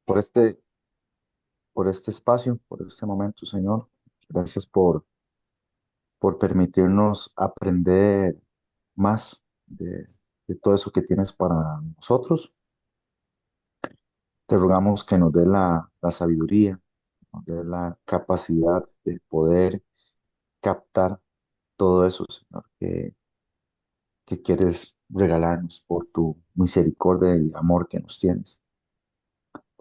por este espacio, por este momento, Señor. Gracias por permitirnos aprender más de todo eso que tienes para nosotros. Te rogamos que nos dé la sabiduría, nos dé la capacidad de poder captar todo eso, Señor, que quieres regalarnos por tu misericordia y amor que nos tienes.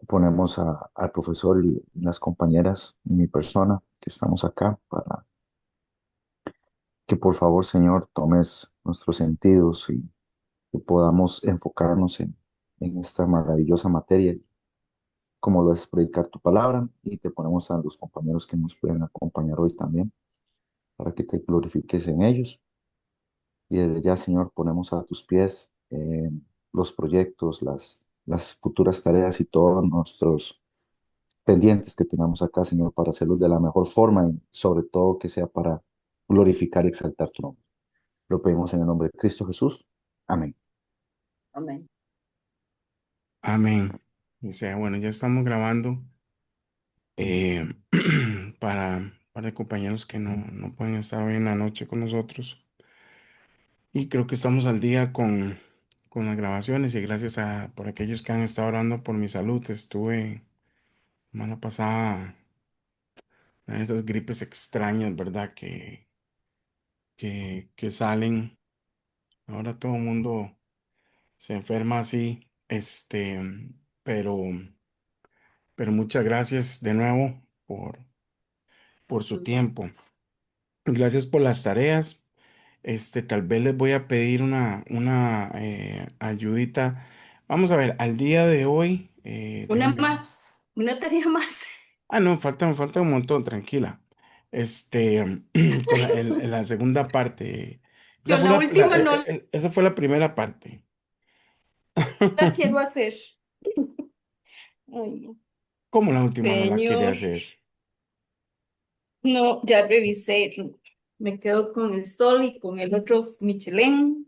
Ponemos al profesor y las compañeras y mi persona que estamos acá para que por favor, Señor, tomes nuestros sentidos y que podamos enfocarnos en esta maravillosa materia, como lo es predicar tu palabra, y te ponemos a los compañeros que nos pueden acompañar hoy también, para que te glorifiques en ellos. Y desde ya, Señor, ponemos a tus pies los proyectos, las futuras tareas y todos nuestros pendientes que tengamos acá, Señor, para hacerlos de la mejor forma y sobre todo que sea para glorificar y exaltar tu nombre. Lo pedimos en el nombre de Cristo Jesús. Amén. Amén. Amén. O sea, bueno, ya estamos grabando eh, para compañeros que no pueden estar hoy en la noche con nosotros. Y creo que estamos al día con las grabaciones y gracias por aquellos que han estado orando por mi salud. Estuve semana pasada en esas gripes extrañas, ¿verdad? Que salen. Ahora todo el mundo se enferma así. Pero, pero muchas gracias de nuevo por su tiempo. Gracias por las tareas. Tal vez les voy a pedir una ayudita. Vamos a ver, al día de hoy, Una déjenme. más, una tarea más. Ah, no, falta un montón, tranquila. Con la segunda parte. Yo la última no Esa fue la primera parte. la quiero hacer. Ay, no. ¿Cómo la última no la quiere Señor, hacer? no, ya revisé. Me quedo con el Sol y con el otro Michelin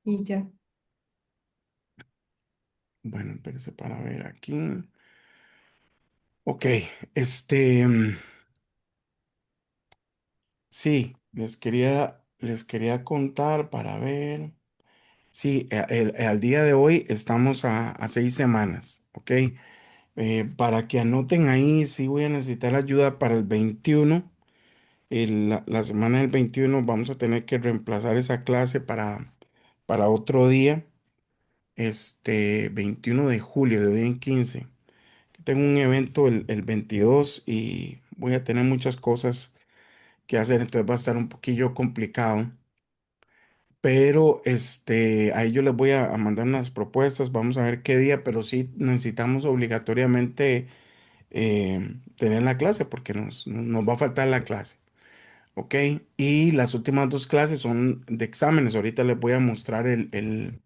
y ya. Bueno, espérese para ver aquí. Ok, este, mm, sí, les quería contar para ver. Sí, al día de hoy estamos a 6 semanas, ¿ok? Para que anoten ahí, sí voy a necesitar ayuda para el 21. La semana del 21 vamos a tener que reemplazar esa clase para otro día, 21 de julio, de hoy en 15. Tengo un evento el 22 y voy a tener muchas cosas que hacer, entonces va a estar un poquillo complicado. Pero ahí yo les voy a mandar unas propuestas, vamos a ver qué día, pero sí necesitamos obligatoriamente tener la clase porque nos va a faltar la clase, ¿ok? Y las últimas dos clases son de exámenes. Ahorita les voy a mostrar el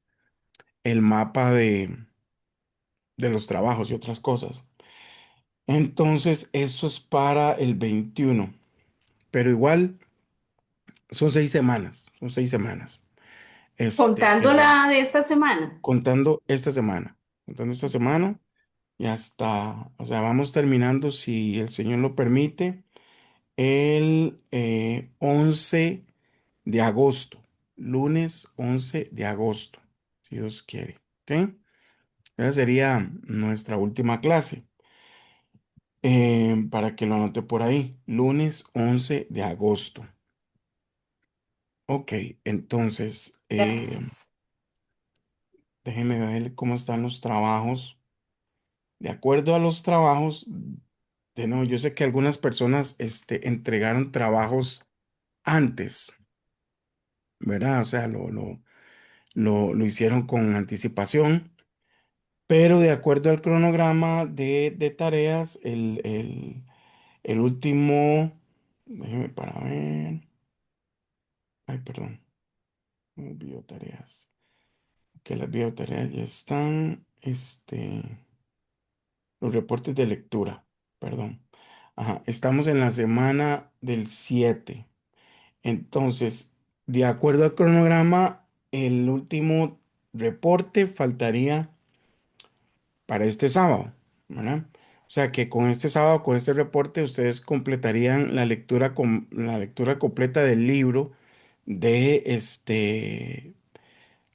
mapa de los trabajos y otras cosas. Entonces, eso es para el 21, pero igual son 6 semanas. Contando Que la de esta semana. contando esta semana, contando esta semana y hasta, o sea, vamos terminando, si el Señor lo permite, el 11 de agosto, lunes 11 de agosto, si Dios quiere, ¿ok? Esa sería nuestra última clase, para que lo anote por ahí, lunes 11 de agosto. Ok, entonces, Gracias. déjenme ver cómo están los trabajos. De acuerdo a los trabajos, de nuevo, yo sé que algunas personas entregaron trabajos antes, ¿verdad? O sea, lo hicieron con anticipación, pero de acuerdo al cronograma de tareas, el último, déjeme para ver, ay, perdón, me olvidó tareas, que las biotareas ya están, los reportes de lectura, perdón. Ajá, estamos en la semana del 7. Entonces, de acuerdo al cronograma, el último reporte faltaría para este sábado. ¿verdad? O sea que con este sábado, con este reporte, ustedes completarían la lectura, la lectura completa del libro de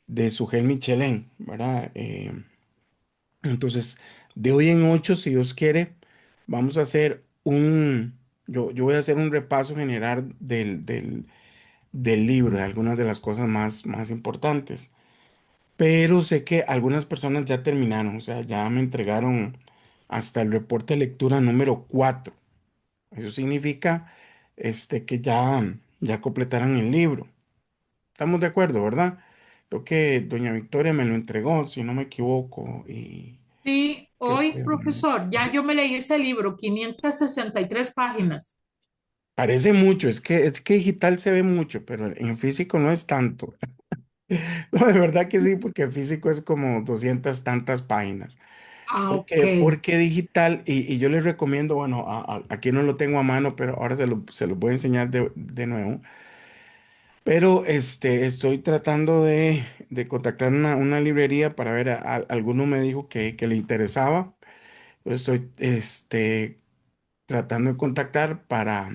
de Sujel Michelén, ¿verdad? Entonces, de hoy en 8, si Dios quiere, vamos a hacer yo voy a hacer un repaso general del libro, de algunas de las cosas más importantes. Pero sé que algunas personas ya terminaron, o sea, ya me entregaron hasta el reporte de lectura número 4. Eso significa que ya completaron el libro. Estamos de acuerdo, ¿verdad? Creo que doña Victoria me lo entregó, si no me equivoco, y Sí, creo hoy, que profesor, ya yo me leí ese libro, 563 páginas. parece mucho, es que digital se ve mucho, pero en físico no es tanto. No, de verdad que sí, porque físico es como 200 tantas páginas. Ah, ok. Porque digital, y yo les recomiendo, bueno, aquí no lo tengo a mano, pero ahora se lo voy a enseñar de nuevo. Pero estoy tratando de contactar una librería para ver, alguno me dijo que le interesaba. Estoy tratando de contactar para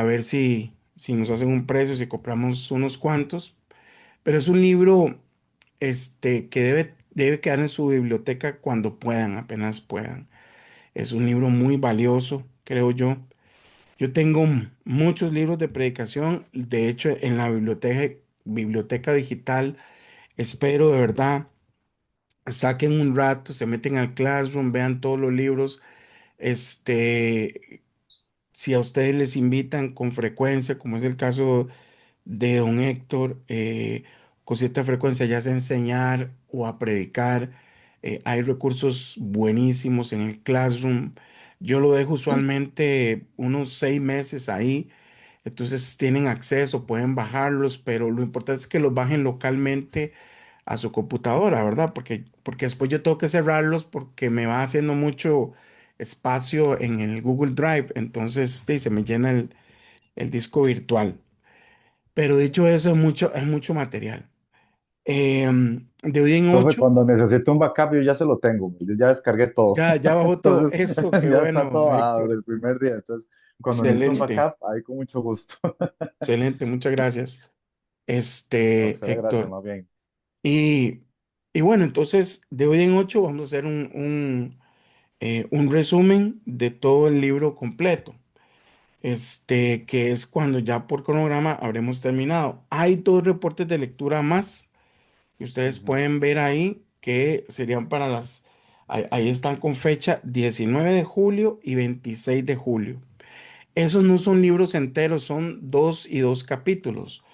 ver si nos hacen un precio, si compramos unos cuantos. Pero es un libro que debe quedar en su biblioteca cuando puedan, apenas puedan. Es un libro muy valioso, creo yo. Yo tengo muchos libros de predicación. De hecho, en la biblioteca digital, espero de verdad, saquen un rato, se meten al Classroom, vean todos los libros. Si a ustedes les invitan con frecuencia, como es el caso de don Héctor, con cierta frecuencia, ya sea a enseñar o a predicar. Hay recursos buenísimos en el Classroom. Yo lo dejo usualmente unos 6 meses ahí, entonces tienen acceso, pueden bajarlos, pero lo importante es que los bajen localmente a su computadora, ¿verdad? Porque después yo tengo que cerrarlos porque me va haciendo mucho espacio en el Google Drive, entonces sí, se me llena el disco virtual. Pero dicho eso, es mucho material. De hoy en Profe, 8, cuando necesito un backup, yo ya se lo tengo, yo ya descargué todo. ya bajó todo Entonces, eso, qué ya está bueno, todo bajado Héctor. desde el primer día. Entonces, cuando necesito un Excelente, backup, ahí con mucho gusto. excelente, muchas gracias. No, será gracias, Héctor. más bien. Y, y bueno, entonces de hoy en 8 vamos a hacer un resumen de todo el libro completo. Que es cuando ya por cronograma habremos terminado. Hay 2 reportes de lectura más que ustedes Ujú, pueden ver ahí, que serían para ahí están con fecha 19 de julio y 26 de julio. Esos no son libros enteros, son 2 y 2 capítulos.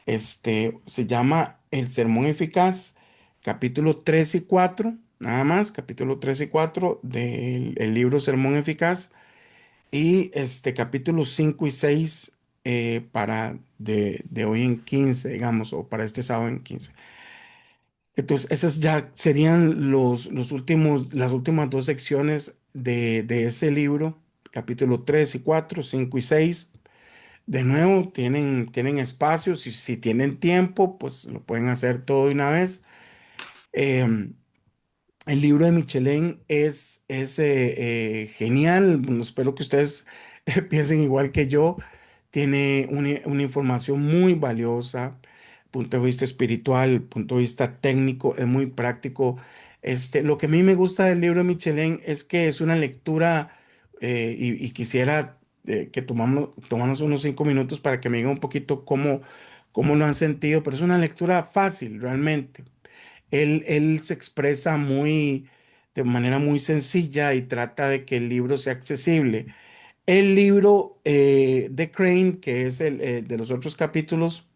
Se llama El Sermón Eficaz, capítulo 3 y 4 nada más, capítulo 3 y 4 del el libro Sermón Eficaz, y capítulo 5 y 6 para de hoy en 15 digamos, o para este sábado en 15. Entonces, esas ya serían las últimas 2 secciones de ese libro, capítulo 3 y 4 5 y 6. De nuevo, tienen espacio, si tienen tiempo, pues lo pueden hacer todo de una vez. Em, el libro de Michelin es genial. Bueno, espero que ustedes piensen igual que yo. Tiene una información muy valiosa, punto de vista espiritual, punto de vista técnico, es muy práctico. Lo que a mí me gusta del libro de Michelin es que es una lectura, y quisiera que tomamos unos 5 minutos para que me digan un poquito cómo lo han sentido, pero es una lectura fácil realmente. Él se expresa de manera muy sencilla y trata de que el libro sea accesible. El libro de Crane, que es el de los otros capítulos,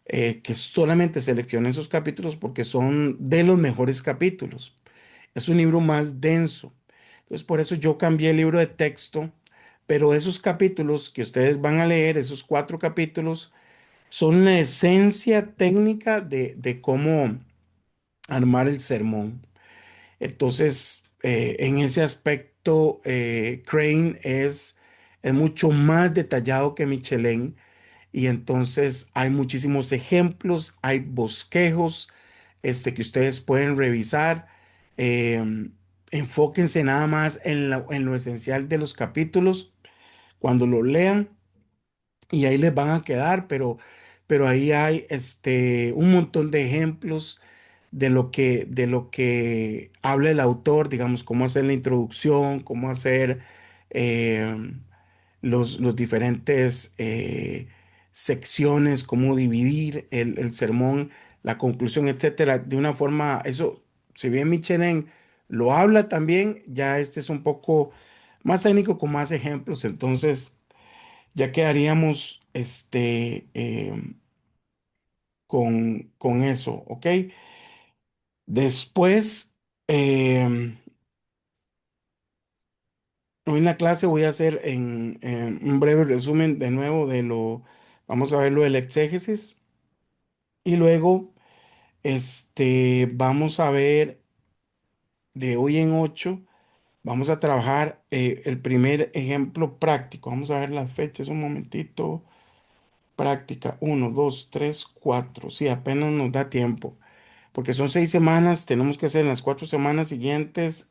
que solamente seleccioné esos capítulos porque son de los mejores capítulos. Es un libro más denso. Entonces, por eso yo cambié el libro de texto, pero esos capítulos que ustedes van a leer, esos 4 capítulos, son la esencia técnica de cómo armar el sermón. Entonces, en ese aspecto, Crane es mucho más detallado que Michelin, y entonces hay muchísimos ejemplos, hay bosquejos que ustedes pueden revisar. enfóquense nada más en lo esencial de los capítulos cuando lo lean y ahí les van a quedar, pero ahí hay un montón de ejemplos de lo que habla el autor, digamos, cómo hacer la introducción, cómo hacer eh, los diferentes secciones, cómo dividir el sermón, la conclusión, etcétera, de una forma, eso, si bien Michelin lo habla también, ya este es un poco más técnico con más ejemplos, entonces ya quedaríamos con eso, ¿ok? Después, hoy en la clase voy a hacer en un breve resumen de nuevo vamos a ver lo del exégesis y luego vamos a ver de hoy en 8, vamos a trabajar el primer ejemplo práctico. Vamos a ver las fechas un momentito. Práctica, 1, 2, 3, 4. Sí, apenas nos da tiempo. Porque son 6 semanas, tenemos que hacer en las 4 semanas siguientes,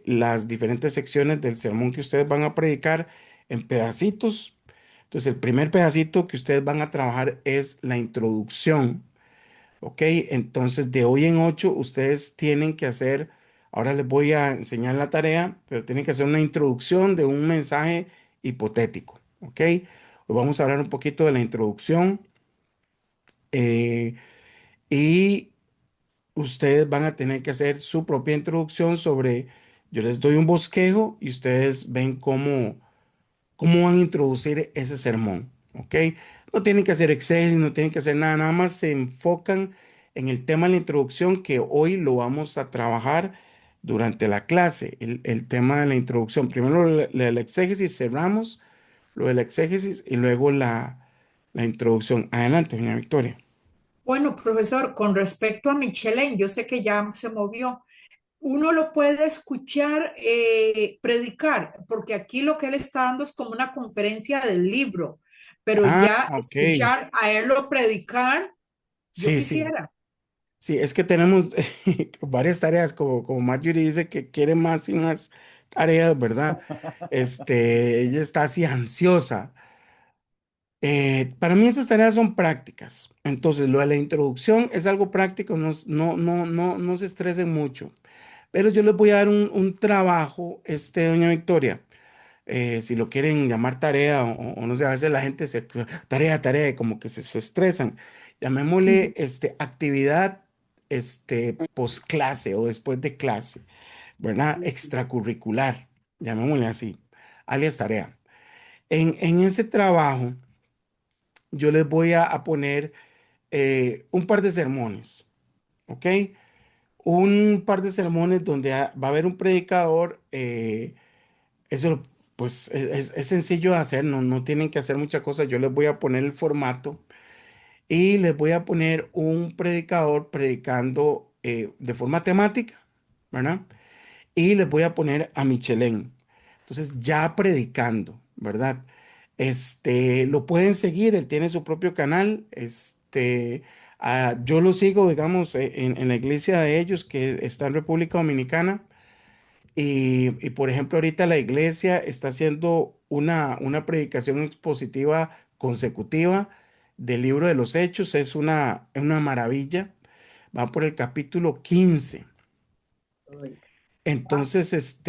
las diferentes secciones del sermón que ustedes van a predicar en pedacitos. Entonces, el primer pedacito que ustedes van a trabajar es la introducción. ¿Ok? Entonces, de hoy en 8, ustedes tienen que hacer, ahora les voy a enseñar la tarea, pero tienen que hacer una introducción de un mensaje hipotético. ¿Ok? Hoy vamos a hablar un poquito de la introducción eh, y ustedes van a tener que hacer su propia introducción sobre, yo les doy un bosquejo y ustedes ven cómo van a introducir ese sermón, ¿ok? No tienen que hacer excesos, no tienen que hacer nada, nada más se enfocan en el tema de la introducción que hoy lo vamos a trabajar durante la clase, el tema de la introducción. Primero la exégesis, cerramos lo de la exégesis y luego la introducción. Adelante, doña Victoria. Bueno, profesor, con respecto a Michelin, yo sé que ya se movió. Uno lo puede escuchar predicar, porque aquí lo que él está dando es como una conferencia del libro, pero Ah, ya ok. escuchar a él lo predicar, yo Sí, sí. quisiera. Sí, es que tenemos varias tareas, como Marjorie dice que quiere más y más tareas, ¿verdad? Ella está así ansiosa. Para mí esas tareas son prácticas. Entonces, lo de la introducción es algo práctico, no se estresen mucho. Pero yo les voy a dar un trabajo, doña Victoria. Si lo quieren llamar tarea o no sé, a veces la gente tarea, como que se estresan. Llamémosle actividad post clase o después de clase, ¿verdad? Extracurricular, llamémosle así, alias tarea. En ese trabajo, yo les voy a poner un par de sermones, ¿ok? Un par de sermones donde va a haber un predicador. Eso, pues, es sencillo de hacer, no tienen que hacer muchas cosas. Yo les voy a poner el formato y les voy a poner un predicador predicando de forma temática, ¿verdad? Y les voy a poner a Michelén. Entonces, ya predicando, ¿verdad? Lo pueden seguir, él tiene su propio canal. Yo lo sigo, digamos, en la iglesia de ellos que está en República Dominicana. Y, por ejemplo, ahorita la iglesia está haciendo una predicación expositiva consecutiva del libro de los Hechos. Es una maravilla. Va por el capítulo 15. Entonces,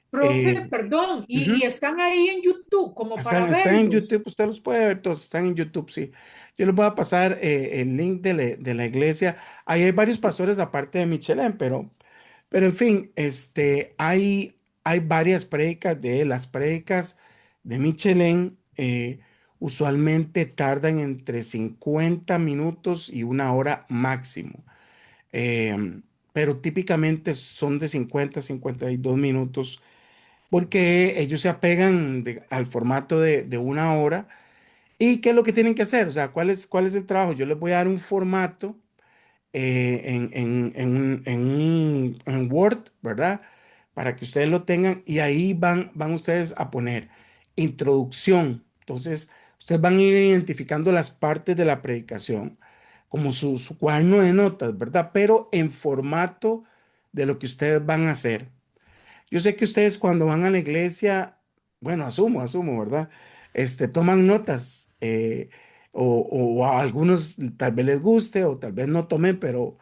Profe, eh, perdón, y ujú. están ahí en YouTube como para Están en verlos. YouTube, usted los puede ver todos, están en YouTube, sí. Yo les voy a pasar el link de la iglesia. Ahí hay varios pastores aparte de Michelin, pero en fin, hay varias prédicas de él. Las prédicas de Michelin usualmente tardan entre 50 minutos y 1 hora máximo. Pero típicamente son de 50 a 52 minutos porque ellos se apegan al formato de 1 hora. ¿Y qué es lo que tienen que hacer? O sea, ¿cuál es el trabajo? Yo les voy a dar un formato en Word, ¿verdad? Para que ustedes lo tengan y ahí van ustedes a poner introducción. Entonces, ustedes van a ir identificando las partes de la predicación, como su cuaderno de notas, ¿verdad? Pero en formato de lo que ustedes van a hacer. Yo sé que ustedes cuando van a la iglesia, bueno, asumo, ¿verdad? Toman notas, o a algunos tal vez les guste o tal vez no tomen, pero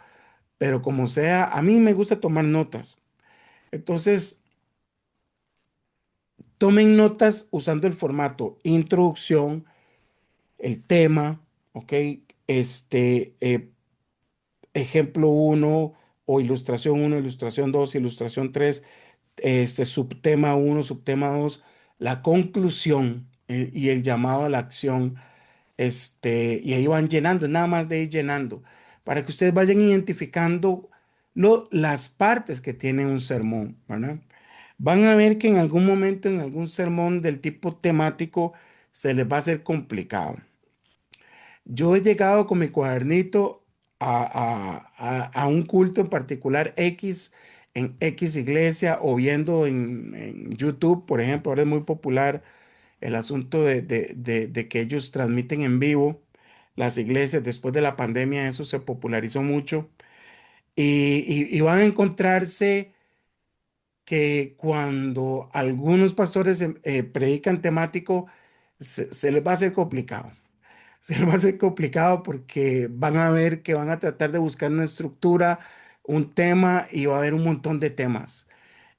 como sea, a mí me gusta tomar notas. Entonces, tomen notas usando el formato introducción, el tema, ¿ok? Este, eh, ejemplo uno o ilustración uno, ilustración 2, ilustración 3, subtema uno, subtema 2, la conclusión, y el llamado a la acción. Y ahí van llenando, es nada más de ir llenando, para que ustedes vayan identificando las partes que tiene un sermón, ¿verdad? Van a ver que en algún momento, en algún sermón del tipo temático, se les va a hacer complicado. Yo he llegado con mi cuadernito a un culto en particular X, en X iglesia, o viendo en YouTube, por ejemplo. Ahora es muy popular el asunto de que ellos transmiten en vivo las iglesias. Después de la pandemia eso se popularizó mucho, y van a encontrarse que cuando algunos pastores predican temático, se les va a hacer complicado. Se les va a hacer complicado porque van a ver que van a tratar de buscar una estructura, un tema, y va a haber un montón de temas.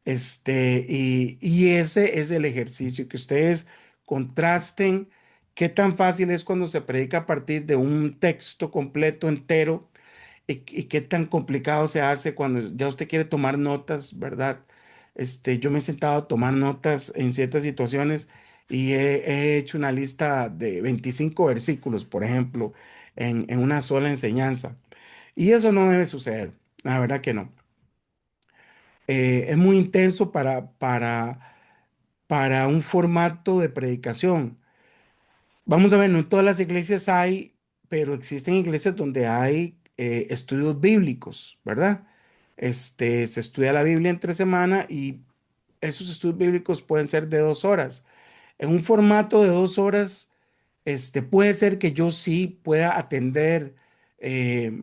Y ese es el ejercicio, que ustedes contrasten qué tan fácil es cuando se predica a partir de un texto completo, entero, y qué tan complicado se hace cuando ya usted quiere tomar notas, ¿verdad? Yo me he sentado a tomar notas en ciertas situaciones y he hecho una lista de 25 versículos, por ejemplo, en una sola enseñanza. Y eso no debe suceder, la verdad que no. Es muy intenso para un formato de predicación. Vamos a ver, no en todas las iglesias hay, pero existen iglesias donde hay estudios bíblicos, ¿verdad? Se estudia la Biblia entre semana, y esos estudios bíblicos pueden ser de 2 horas. En un formato de 2 horas, puede ser que yo sí pueda atender eh,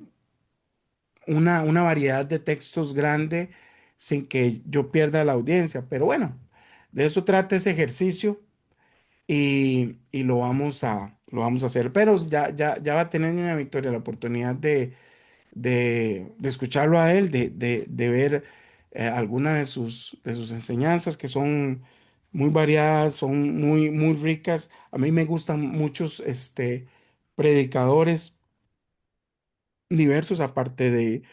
una variedad de textos grande sin que yo pierda la audiencia. Pero bueno, de eso trata ese ejercicio, y lo vamos a hacer. Pero ya va a tener una Victoria la oportunidad de escucharlo a él, de ver alguna de sus enseñanzas, que son muy variadas, son muy ricas. A mí me gustan muchos predicadores diversos, aparte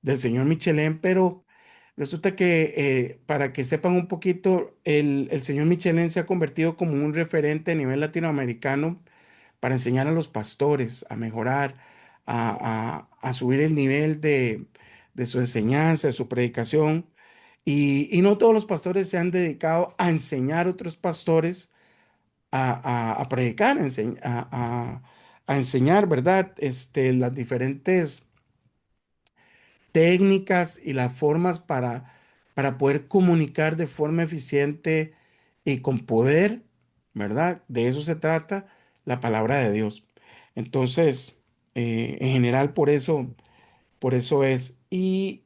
del señor Michelin, pero resulta que, para que sepan un poquito, el señor Michelin se ha convertido como un referente a nivel latinoamericano para enseñar a los pastores a mejorar, a subir el nivel de su enseñanza, de su predicación. Y no todos los pastores se han dedicado a enseñar a otros pastores a predicar, a enseñar, ¿verdad? Las diferentes técnicas y las formas para poder comunicar de forma eficiente y con poder, ¿verdad? De eso se trata la palabra de Dios. Entonces, en general, por eso es. Y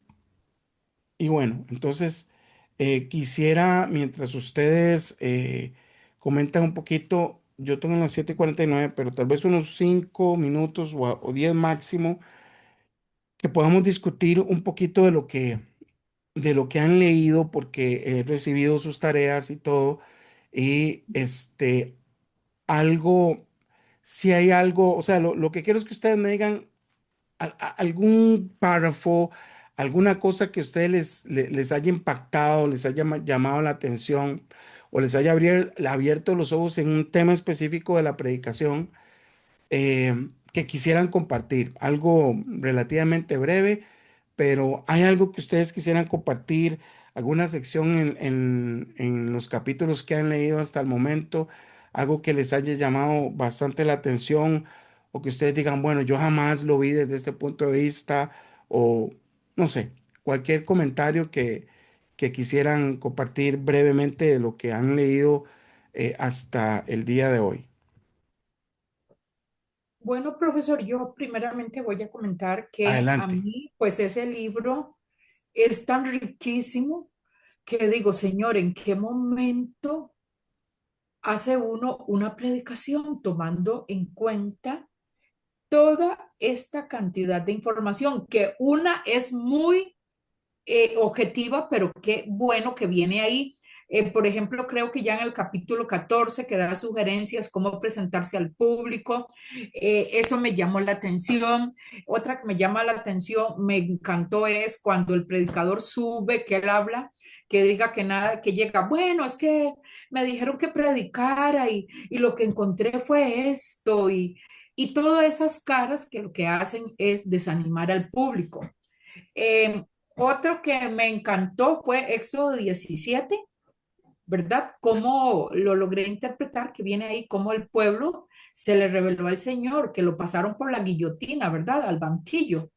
bueno, entonces, quisiera, mientras ustedes comentan un poquito, yo tengo las 7:49, pero tal vez unos 5 minutos o 10 máximo, que podamos discutir un poquito de lo que han leído, porque he recibido sus tareas y todo. Y algo, si hay algo, o sea, lo que quiero es que ustedes me digan algún párrafo, alguna cosa que a ustedes les haya impactado, les haya llamado la atención, o les haya abierto los ojos en un tema específico de la predicación, que quisieran compartir. Algo relativamente breve, pero ¿hay algo que ustedes quisieran compartir? ¿Alguna sección en los capítulos que han leído hasta el momento? Algo que les haya llamado bastante la atención, o que ustedes digan, bueno, yo jamás lo vi desde este punto de vista, o no sé, cualquier comentario que quisieran compartir brevemente de lo que han leído hasta el día de hoy. Bueno, profesor, yo primeramente voy a comentar que a Adelante. mí, pues ese libro es tan riquísimo que digo, Señor, ¿en qué momento hace uno una predicación tomando en cuenta toda esta cantidad de información? Que una es muy objetiva, pero qué bueno que viene ahí. Por ejemplo, creo que ya en el capítulo 14 que da sugerencias cómo presentarse al público, eso me llamó la atención. Otra que me llama la atención, me encantó, es cuando el predicador sube, que él habla, que diga que nada, que llega, bueno, es que me dijeron que predicara y lo que encontré fue esto y todas esas caras que lo que hacen es desanimar al público. Eh, Otro que me encantó fue Éxodo 17, ¿verdad? Cómo lo logré interpretar, que viene ahí, cómo el pueblo se le reveló al Señor, que lo pasaron por la guillotina, ¿verdad? Al banquillo.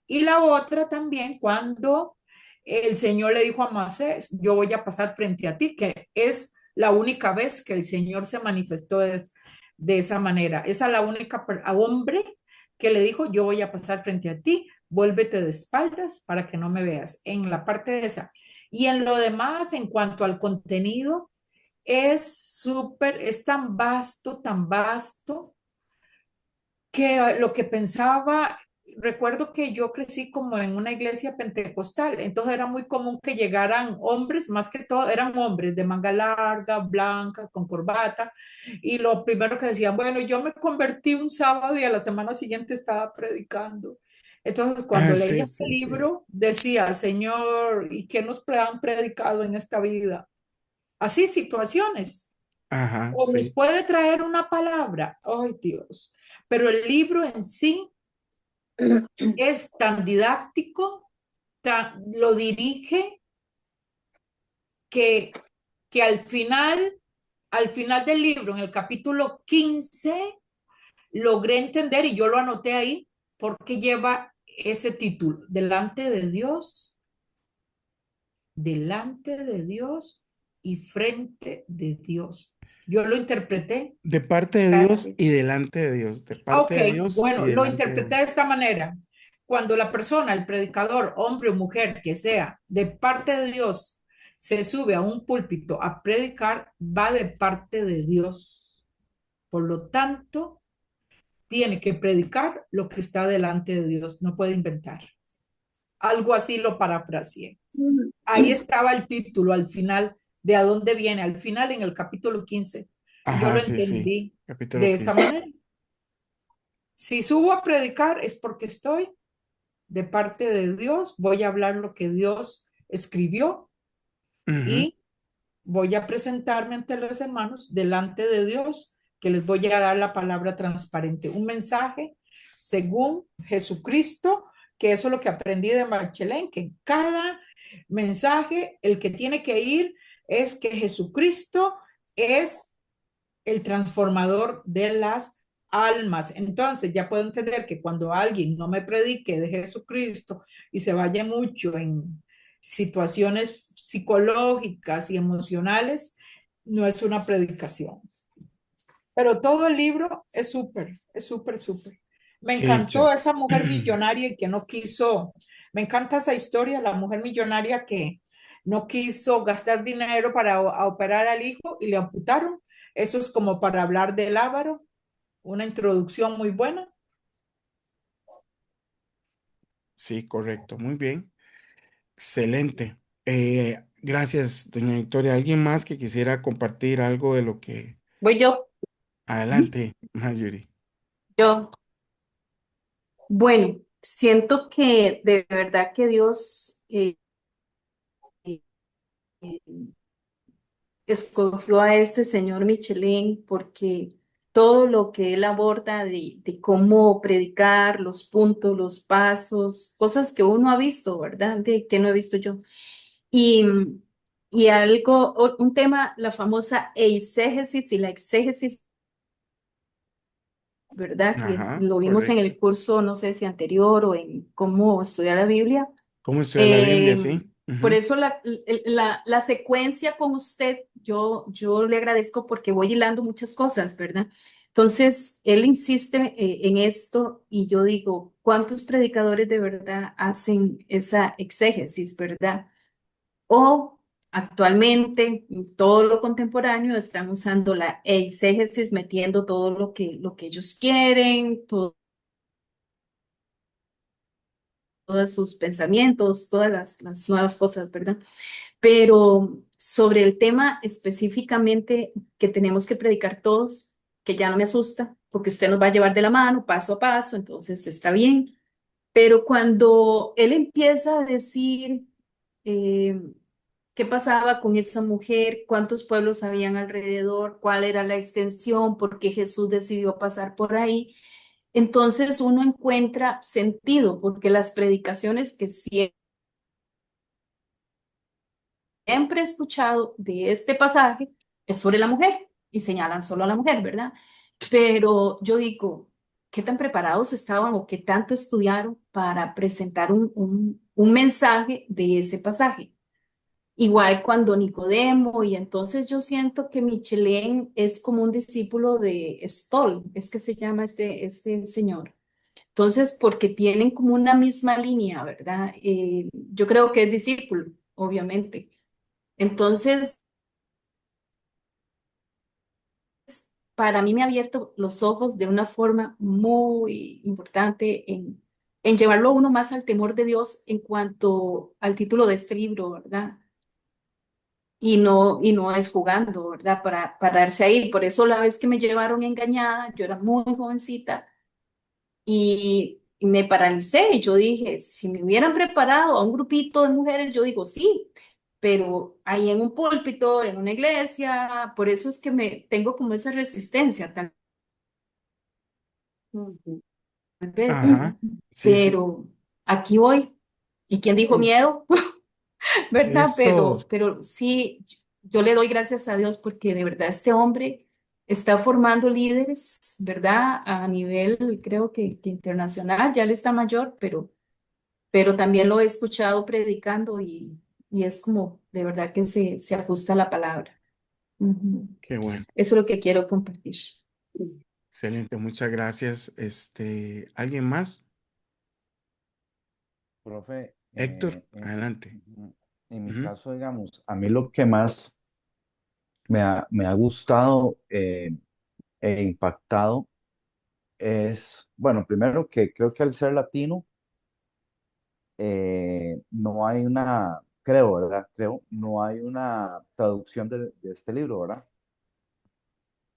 Y la otra también, cuando el Señor le dijo a Moisés, yo voy a pasar frente a ti, que es la única vez que el Señor se manifestó de esa manera. Esa es la única hombre que le dijo, yo voy a pasar frente a ti, vuélvete de espaldas para que no me veas. En la parte de esa. Y en lo demás, en cuanto al contenido, es súper, es tan vasto que lo que pensaba, recuerdo que yo crecí como en una iglesia pentecostal, entonces era muy común que llegaran hombres, más que todo eran hombres de manga larga, blanca, con corbata, y lo primero que decían, bueno, yo me convertí un sábado y a la semana siguiente estaba predicando. Entonces, cuando Ah, leí sí, este sí, sí. libro, decía, Señor, ¿y qué nos han predicado en esta vida? Así, situaciones Ajá, o nos sí. puede traer una palabra, ay Dios, pero el libro en sí es tan didáctico, lo dirige que, que al final del libro, en el capítulo 15 logré entender y yo lo anoté ahí porque lleva ese título, delante de Dios y frente de Dios. Yo lo interpreté. De parte de Dios y delante de Dios. De parte Ok, de Dios y bueno, lo delante de interpreté Dios. de esta manera. Cuando la persona, el predicador, hombre o mujer que sea, de parte de Dios, se sube a un púlpito a predicar, va de parte de Dios. Por lo tanto, tiene que predicar lo que está delante de Dios, no puede inventar. Algo así lo parafraseé. Ahí estaba el título al final, de a dónde viene, al final en el capítulo 15. Y yo Ajá, lo sí, sí. entendí Capítulo de esa 15. manera. Si subo a predicar es porque estoy de parte de Dios, voy a hablar lo que Dios escribió Ujú. y voy a presentarme ante los hermanos delante de Dios, que les voy a dar la palabra transparente, un mensaje según Jesucristo, que eso es lo que aprendí de Marchelén, que cada mensaje, el que tiene que ir es que Jesucristo es el transformador de las almas. Entonces ya puedo entender que cuando alguien no me predique de Jesucristo y se vaya mucho en situaciones psicológicas y emocionales, no es una predicación. Pero todo el libro es súper, es súper, súper. Me Qué encantó dicha. esa mujer millonaria y que no quiso, me encanta esa historia, la mujer millonaria que no quiso gastar dinero para operar al hijo y le amputaron. Eso es como para hablar del avaro, una introducción muy buena. Sí, correcto. Muy bien. Excelente. Gracias, doña Victoria. ¿Alguien más que quisiera compartir algo de lo que... Voy yo, Adelante, Marjorie. yo. Bueno, siento que de verdad que Dios eh, escogió a este señor Michelin porque todo lo que él aborda de cómo predicar, los puntos, los pasos, cosas que uno ha visto, ¿verdad? De, que no he visto yo. Y, y algo, un tema, la famosa eisegesis y la exégesis, ¿verdad? Que Ajá, lo vimos en correcto. el curso, no sé si anterior o en cómo estudiar la Biblia. ¿Cómo estudia la Biblia? Eh, Sí. por Ujú. eso la secuencia con usted, yo le agradezco porque voy hilando muchas cosas, ¿verdad? Entonces, él insiste en esto y yo digo, ¿cuántos predicadores de verdad hacen esa exégesis, verdad? O actualmente, todo lo contemporáneo, están usando la exégesis, metiendo todo lo que ellos quieren, todos sus pensamientos, todas las nuevas cosas, ¿verdad? Pero sobre el tema específicamente que tenemos que predicar todos, que ya no me asusta, porque usted nos va a llevar de la mano paso a paso, entonces está bien. Pero cuando él empieza a decir eh, qué pasaba con esa mujer, cuántos pueblos habían alrededor, cuál era la extensión, por qué Jesús decidió pasar por ahí, entonces uno encuentra sentido, porque las predicaciones que siempre he escuchado de este pasaje es sobre la mujer y señalan solo a la mujer, ¿verdad? Pero yo digo, ¿qué tan preparados estaban o qué tanto estudiaron para presentar un mensaje de ese pasaje? Igual cuando Nicodemo, y entonces yo siento que Michelén es como un discípulo de Stoll, es que se llama este señor. Entonces, porque tienen como una misma línea, ¿verdad? Yo creo que es discípulo, obviamente. Entonces, para mí me ha abierto los ojos de una forma muy importante en llevarlo a uno más al temor de Dios en cuanto al título de este libro, ¿verdad? Y no es jugando, ¿verdad? Para pararse ahí. Por eso la vez que me llevaron engañada, yo era muy jovencita y me paralicé. Y yo dije, si me hubieran preparado a un grupito de mujeres, yo digo sí, pero ahí en un púlpito, en una iglesia, por eso es que me tengo como esa resistencia, tal vez, Ajá, sí, sí. pero aquí voy. ¿Y quién dijo Sí. miedo? ¿Verdad? Esto, Pero sí, yo le doy gracias a Dios porque de verdad este hombre está formando líderes, ¿verdad? A nivel, creo que internacional, ya él está mayor, pero también lo he escuchado predicando y es como de verdad que se ajusta a la palabra. Ujú. qué bueno, Eso es lo que quiero compartir. excelente, muchas gracias. ¿Alguien más? Profe, Héctor, adelante. en mi Ujú. caso, digamos, a mí lo que más me ha gustado e impactado es, bueno, primero que creo que al ser latino, no hay una, creo, ¿verdad? Creo, no hay una traducción de este libro, ¿verdad?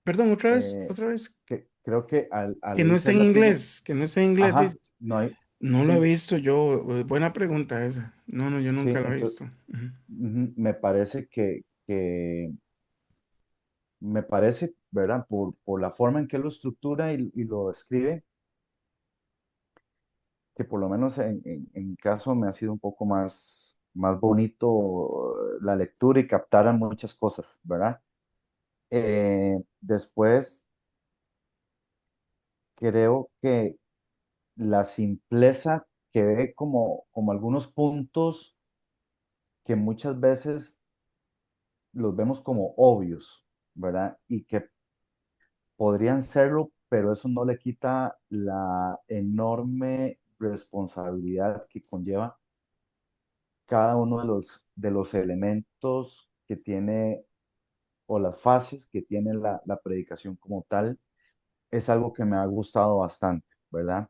Perdón, Eh, otra vez, que creo que al que no él está ser en latino, inglés, que no está en inglés, ajá, dices. no hay, No lo he sí, visto yo. Buena pregunta esa. No, no, yo sí, nunca lo he entonces, visto. Ujú. me parece me parece, ¿verdad? Por la forma en que lo estructura y lo escribe, que por lo menos en mi caso me ha sido un poco más bonito la lectura y captar muchas cosas, ¿verdad? Después, creo que la simpleza que ve como algunos puntos que muchas veces los vemos como obvios, ¿verdad? Y que podrían serlo, pero eso no le quita la enorme responsabilidad que conlleva cada uno de los elementos que tiene o las fases que tiene la predicación como tal. Es algo que me ha gustado bastante, ¿verdad?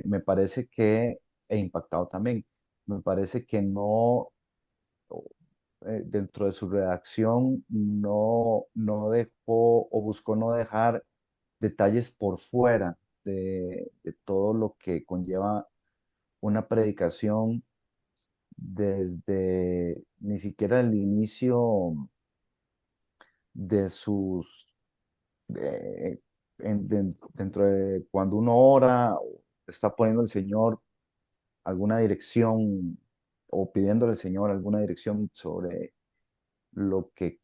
Me parece que, he impactado también, me parece que no, dentro de su redacción, no dejó o buscó no dejar detalles por fuera de todo lo que conlleva una predicación desde ni siquiera el inicio de sus, de- dentro de cuando uno ora, o está poniendo al Señor alguna dirección o pidiéndole al Señor alguna dirección sobre lo que,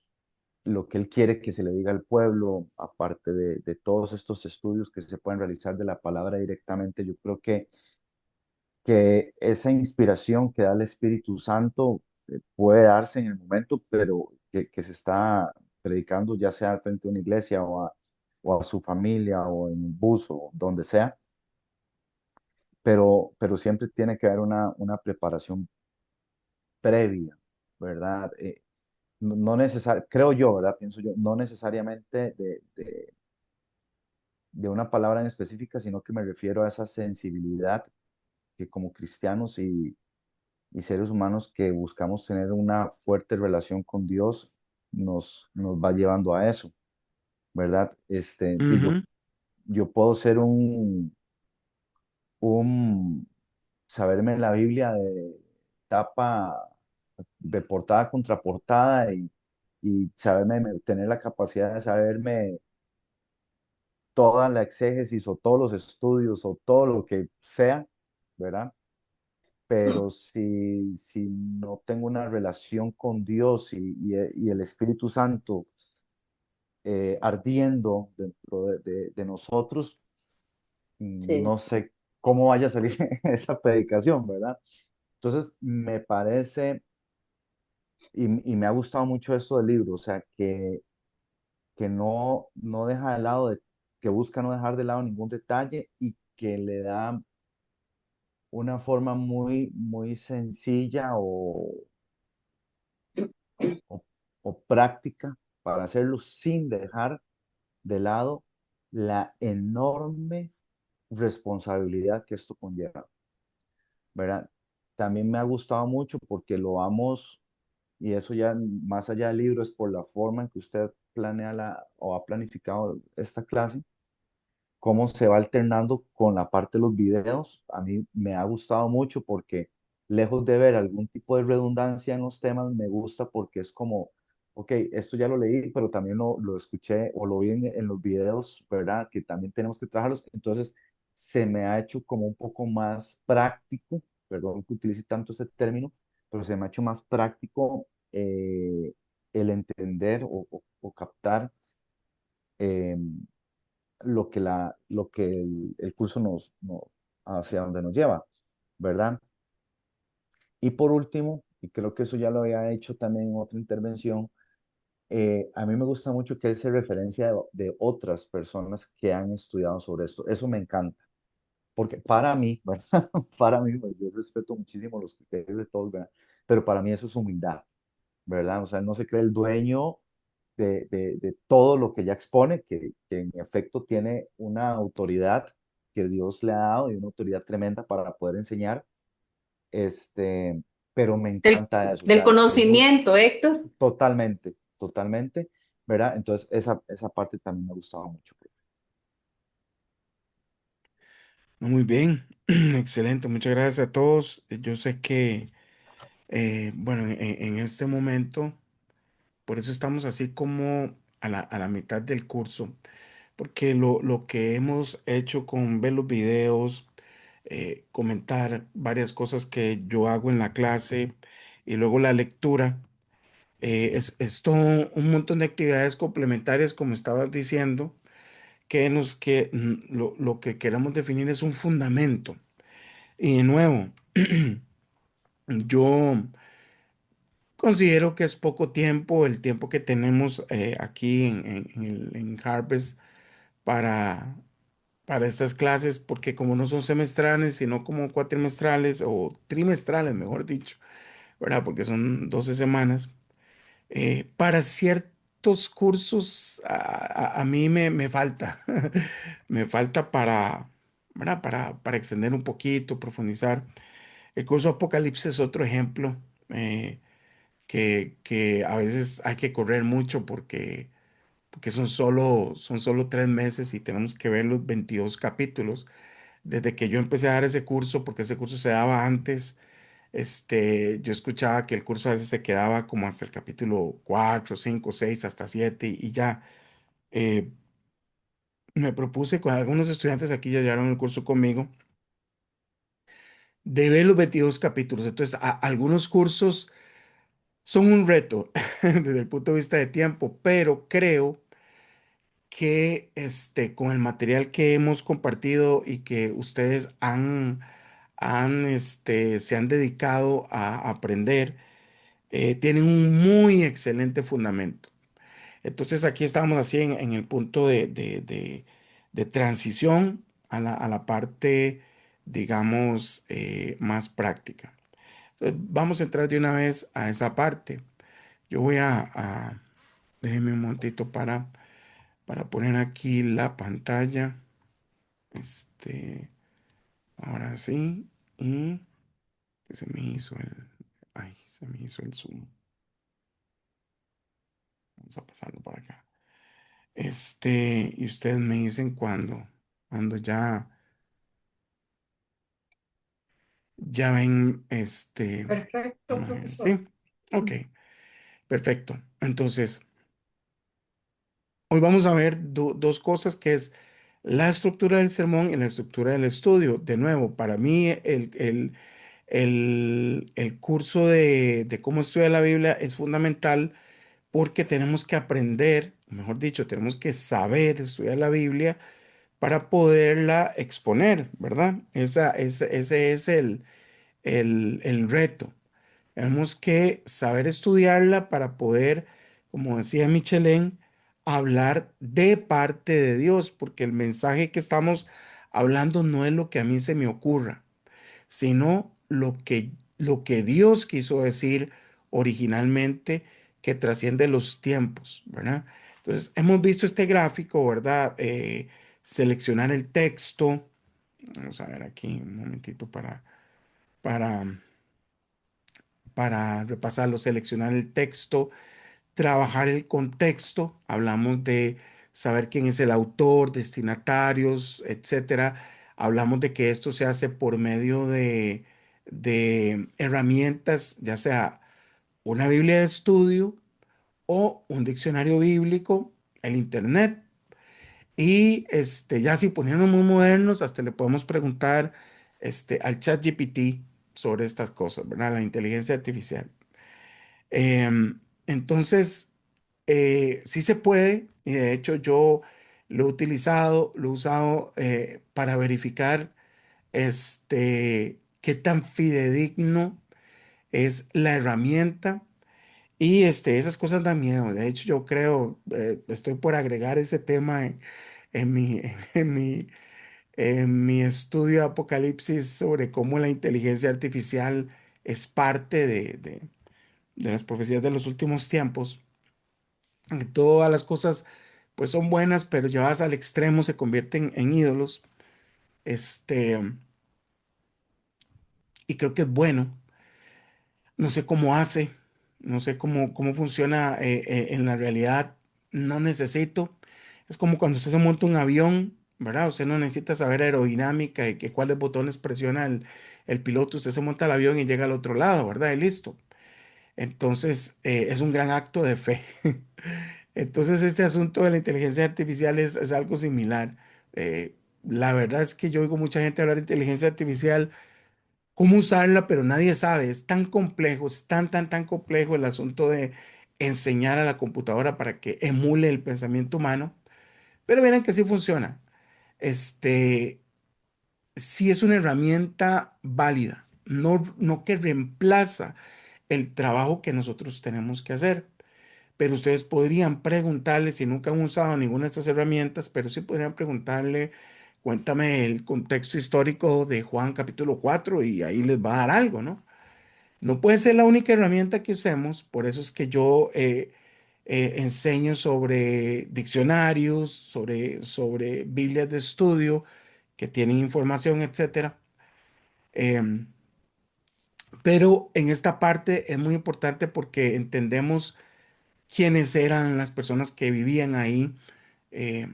lo que Él quiere que se le diga al pueblo, aparte de todos estos estudios que se pueden realizar de la palabra directamente. Yo creo que esa inspiración que da el Espíritu Santo puede darse en el momento, pero que se está predicando, ya sea al frente de una iglesia o a su familia o en un bus o donde sea, pero siempre tiene que haber una preparación previa, ¿verdad? No creo yo, ¿verdad? Pienso yo, no necesariamente de una palabra en específica, sino que me refiero a esa sensibilidad que como cristianos y seres humanos que buscamos tener una fuerte relación con Dios, nos va llevando a eso, ¿verdad? Ujú. Yo puedo ser un saberme la Biblia de tapa, de portada contra portada y tener la capacidad de saberme toda la exégesis o todos los estudios o todo lo que sea, ¿verdad? Pero si no tengo una relación con Dios y el Espíritu Santo ardiendo dentro de nosotros, Sí. no sé cómo vaya a salir esa predicación, ¿verdad? Entonces, me parece, y me ha gustado mucho esto del libro, o sea, que no deja de lado, que busca no dejar de lado ningún detalle y que le da una forma muy sencilla o, o práctica para hacerlo sin dejar de lado la enorme responsabilidad que esto conlleva, ¿verdad? También me ha gustado mucho porque lo vamos, y eso ya más allá del libro, es por la forma en que usted planea o ha planificado esta clase, cómo se va alternando con la parte de los videos. A mí me ha gustado mucho porque lejos de ver algún tipo de redundancia en los temas, me gusta porque es como, ok, esto ya lo leí, pero también lo escuché o lo vi en los videos, ¿verdad? Que también tenemos que trabajarlos. Entonces, se me ha hecho como un poco más práctico, perdón que utilice tanto ese término, pero se me ha hecho más práctico el entender o captar. em, lo que el curso hacia donde nos lleva, ¿verdad? Y por último, y creo que eso ya lo había hecho también en otra intervención, a mí me gusta mucho que él se referencia de otras personas que han estudiado sobre esto. Eso me encanta, porque para mí, ¿verdad? Para mí, pues, yo respeto muchísimo los criterios de todos, ¿verdad? Pero para mí eso es humildad, ¿verdad? O sea, él no se cree el dueño de todo lo que ella expone, que en efecto tiene una autoridad que Dios le ha dado y una autoridad tremenda para poder enseñar, este, pero me Del, encanta eso, o del sea, es muy conocimiento, Héctor. totalmente, ¿verdad? Entonces, esa parte también me ha gustado mucho. Muy bien, excelente, muchas gracias a todos. Yo sé que, bueno, en este momento, por eso estamos así como a la mitad del curso, porque lo que hemos hecho con ver los videos, comentar varias cosas que yo hago en la clase y luego la lectura, es todo un montón de actividades complementarias, como estabas diciendo, lo que queramos definir es un fundamento. Y de nuevo, yo considero que es poco tiempo, el tiempo que tenemos aquí en Harvest para, para estas clases, porque como no son semestrales, sino como cuatrimestrales o trimestrales, mejor dicho, ¿verdad? Porque son 12 semanas. Para ciertos cursos a mí me falta, me falta para, ¿verdad? Para extender un poquito, profundizar. El curso Apocalipsis es otro ejemplo que a veces hay que correr mucho porque son solo 3 meses y tenemos que ver los 22 capítulos. Desde que yo empecé a dar ese curso, porque ese curso se daba antes, yo escuchaba que el curso a veces se quedaba como hasta el capítulo 4 5 6 hasta 7 y ya. eh, Me propuse con algunos estudiantes aquí ya llevaron el curso conmigo de ver los 22 capítulos. Entonces, algunos cursos son un reto desde el punto de vista de tiempo, pero creo que con el material que hemos compartido y que ustedes se han dedicado a aprender, tienen un muy excelente fundamento. Entonces aquí estamos así en el punto de transición a la parte, digamos, más práctica. Entonces, vamos a entrar de una vez a esa parte. Yo voy déjenme un momentito para poner aquí la pantalla. Este, ahora sí. Y que se me hizo se me hizo el zoom. Vamos a pasarlo para acá. Y ustedes me dicen cuando ya ven, Perfecto, vamos a ver, profesor. sí, ok, perfecto. Entonces, hoy vamos a ver dos cosas que es la estructura del sermón y la estructura del estudio. De nuevo, para mí el curso de cómo estudiar la Biblia es fundamental porque tenemos que aprender, mejor dicho, tenemos que saber estudiar la Biblia para poderla exponer, ¿verdad? Ese es el reto. Tenemos que saber estudiarla para poder, como decía Michelin, hablar de parte de Dios, porque el mensaje que estamos hablando no es lo que a mí se me ocurra, sino lo que Dios quiso decir originalmente, que trasciende los tiempos, ¿verdad? Entonces, hemos visto este gráfico, ¿verdad? Seleccionar el texto. Vamos a ver aquí un momentito para, para repasarlo, seleccionar el texto, trabajar el contexto. Hablamos de saber quién es el autor, destinatarios, etcétera. Hablamos de que esto se hace por medio de herramientas, ya sea una Biblia de estudio o un diccionario bíblico, el Internet. Y ya si poniéndonos muy modernos, hasta le podemos preguntar al chat GPT sobre estas cosas, ¿verdad? La inteligencia artificial. Entonces, sí se puede, y de hecho yo lo he usado para verificar qué tan fidedigno es la herramienta. Y esas cosas dan miedo. De hecho, yo creo, estoy por agregar ese tema en mi, en mi, en mi estudio de Apocalipsis sobre cómo la inteligencia artificial es parte de las profecías de los últimos tiempos. Todas las cosas pues son buenas, pero llevadas al extremo se convierten en ídolos. Este, y creo que es bueno. No sé cómo hace, no sé cómo funciona en la realidad. No necesito. Es como cuando usted se monta un avión, ¿verdad? Usted no necesita saber aerodinámica y que cuáles botones presiona el piloto. Usted se monta al avión y llega al otro lado, ¿verdad? Y listo. Entonces, es un gran acto de fe. Entonces, este asunto de la inteligencia artificial es algo similar. La verdad es que yo oigo mucha gente hablar de inteligencia artificial, cómo usarla, pero nadie sabe. Es tan complejo, es tan complejo el asunto de enseñar a la computadora para que emule el pensamiento humano. Pero miren que sí funciona. Este, sí es una herramienta válida, no que reemplaza el trabajo que nosotros tenemos que hacer. Pero ustedes podrían preguntarle, si nunca han usado ninguna de estas herramientas, pero sí podrían preguntarle, cuéntame el contexto histórico de Juan capítulo 4 y ahí les va a dar algo, ¿no? No puede ser la única herramienta que usemos, por eso es que yo enseño sobre diccionarios, sobre Biblias de estudio que tienen información, etcétera. Em, pero en esta parte es muy importante porque entendemos quiénes eran las personas que vivían ahí, eh,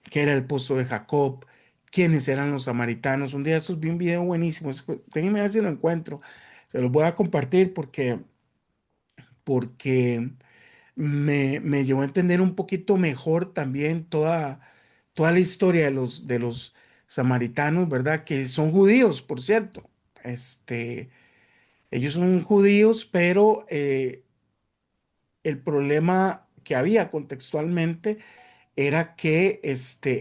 qué era el pozo de Jacob, quiénes eran los samaritanos. Un día estos vi un video buenísimo, déjenme ver si lo encuentro, se los voy a compartir porque me llevó a entender un poquito mejor también toda la historia de los samaritanos, ¿verdad? Que son judíos, por cierto. Ellos son judíos, pero el problema que había contextualmente era que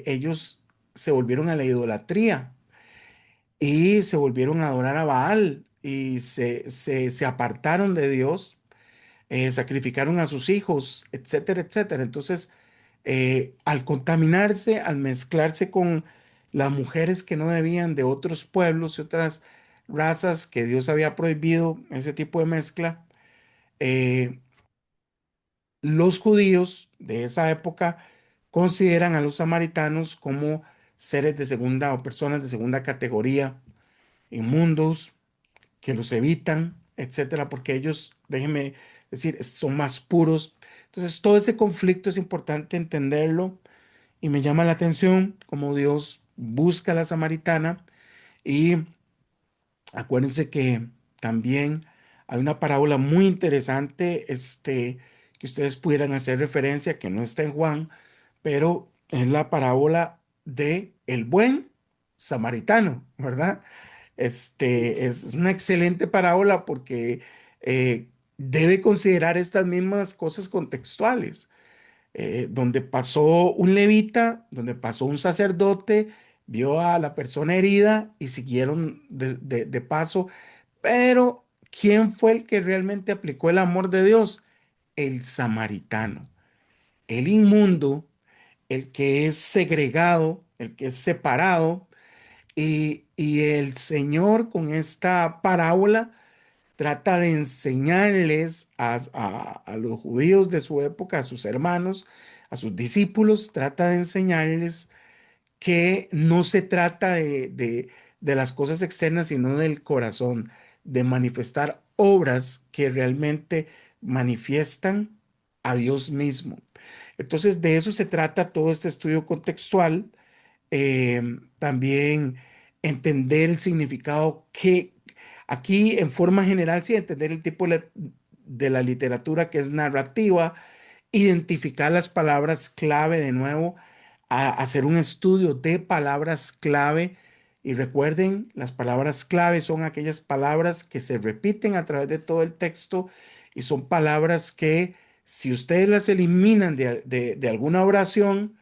ellos se volvieron a la idolatría y se volvieron a adorar a Baal y se apartaron de Dios. sacrificaron a sus hijos, etcétera, etcétera. Entonces, al contaminarse, al mezclarse con las mujeres que no debían de otros pueblos y otras razas que Dios había prohibido ese tipo de mezcla, eh, los judíos de esa época consideran a los samaritanos como seres de segunda o personas de segunda categoría, inmundos, que los evitan, etcétera, porque ellos, déjenme decir, son más puros. Entonces, todo ese conflicto es importante entenderlo y me llama la atención cómo Dios busca a la samaritana y acuérdense que también hay una parábola muy interesante, que ustedes pudieran hacer referencia, que no está en Juan, pero es la parábola de el buen samaritano, ¿verdad? Es una excelente parábola porque debe considerar estas mismas cosas contextuales, donde pasó un levita, donde pasó un sacerdote, vio a la persona herida y siguieron de paso, pero ¿quién fue el que realmente aplicó el amor de Dios? El samaritano, el inmundo, el que es segregado, el que es separado, y el Señor con esta parábola trata de enseñarles a los judíos de su época, a sus hermanos, a sus discípulos, trata de enseñarles que no se trata de las cosas externas, sino del corazón, de manifestar obras que realmente manifiestan a Dios mismo. Entonces, de eso se trata todo este estudio contextual. También entender el significado que aquí en forma general, sí, entender el tipo de la literatura que es narrativa, identificar las palabras clave de nuevo, hacer un estudio de palabras clave. Y recuerden, las palabras clave son aquellas palabras que se repiten a través de todo el texto y son palabras que si ustedes las eliminan de alguna oración,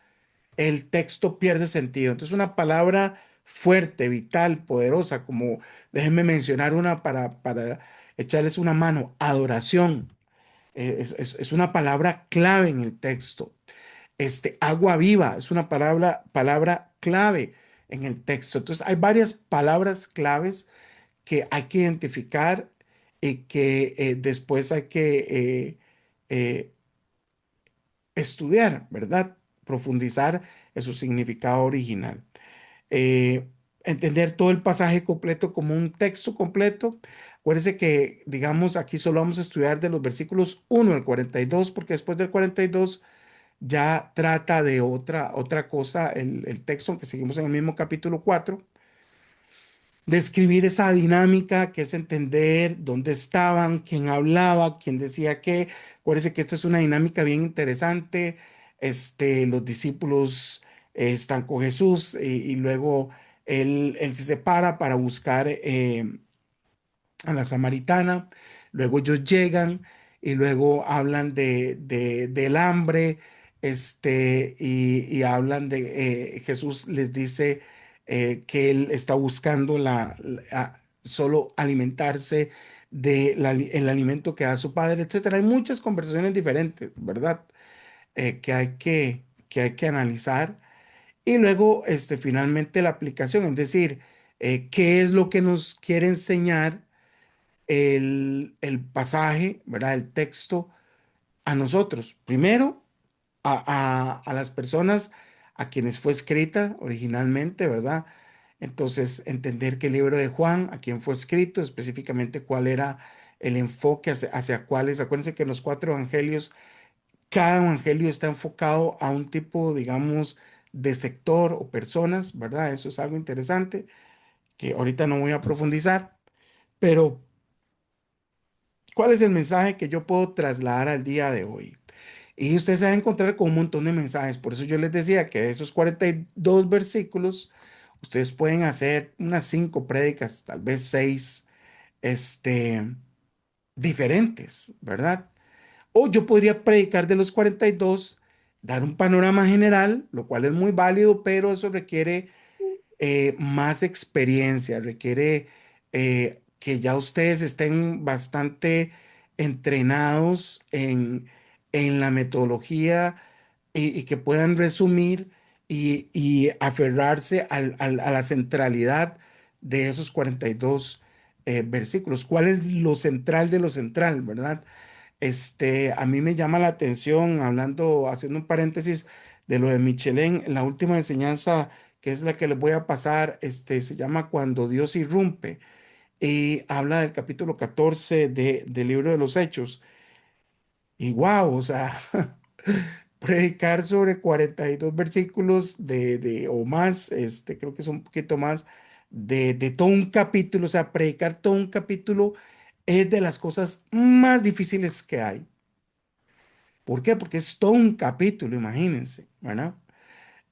el texto pierde sentido. Entonces, una palabra fuerte, vital, poderosa, como déjenme mencionar una para echarles una mano, adoración. Es una palabra clave en el texto. Agua viva es una palabra clave en el texto. Entonces, hay varias palabras claves que hay que identificar y que después hay que eh, estudiar, ¿verdad? Profundizar en su significado original. Eh, Entender todo el pasaje completo como un texto completo. Acuérdense que, digamos, aquí solo vamos a estudiar de los versículos 1 al 42, porque después del 42 ya trata de otra cosa el texto, aunque seguimos en el mismo capítulo 4. Describir esa dinámica que es entender dónde estaban, quién hablaba, quién decía qué. Acuérdense que esta es una dinámica bien interesante. Los discípulos están con Jesús y luego él se separa para buscar a la samaritana, luego ellos llegan y luego hablan del hambre, y hablan Jesús les dice que él está buscando solo alimentarse el alimento que da su padre, etcétera. Hay muchas conversaciones diferentes, ¿verdad? Que hay que analizar. Y luego, finalmente la aplicación, es decir, qué es lo que nos quiere enseñar el pasaje, ¿verdad? El texto a nosotros. Primero, a las personas a quienes fue escrita originalmente, ¿verdad? Entonces, entender que el libro de Juan, a quién fue escrito, específicamente cuál era el enfoque hacia cuáles. Acuérdense que en los cuatro evangelios, cada evangelio está enfocado a un tipo, digamos, de sector o personas, ¿verdad? Eso es algo interesante que ahorita no voy a profundizar, pero ¿cuál es el mensaje que yo puedo trasladar al día de hoy? Y usted se va a encontrar con un montón de mensajes. Por eso yo les decía que de esos 42 versículos, ustedes pueden hacer unas 5 prédicas, tal vez 6, diferentes, ¿verdad? O yo podría predicar de los 42, dar un panorama general, lo cual es muy válido, pero eso requiere más experiencia, requiere que ya ustedes estén bastante entrenados en la metodología y que puedan resumir y aferrarse a la centralidad de esos 42 versículos. ¿Cuál es lo central de lo central, verdad? A mí me llama la atención, hablando, haciendo un paréntesis de lo de Michelin, la última enseñanza, que es la que les voy a pasar, se llama Cuando Dios irrumpe, y habla del capítulo 14 del libro de los Hechos. Y wow, o sea, predicar sobre 42 versículos o más, creo que son un poquito más, de todo un capítulo, o sea, predicar todo un capítulo es de las cosas más difíciles que hay. ¿Por qué? Porque es todo un capítulo, imagínense, ¿verdad?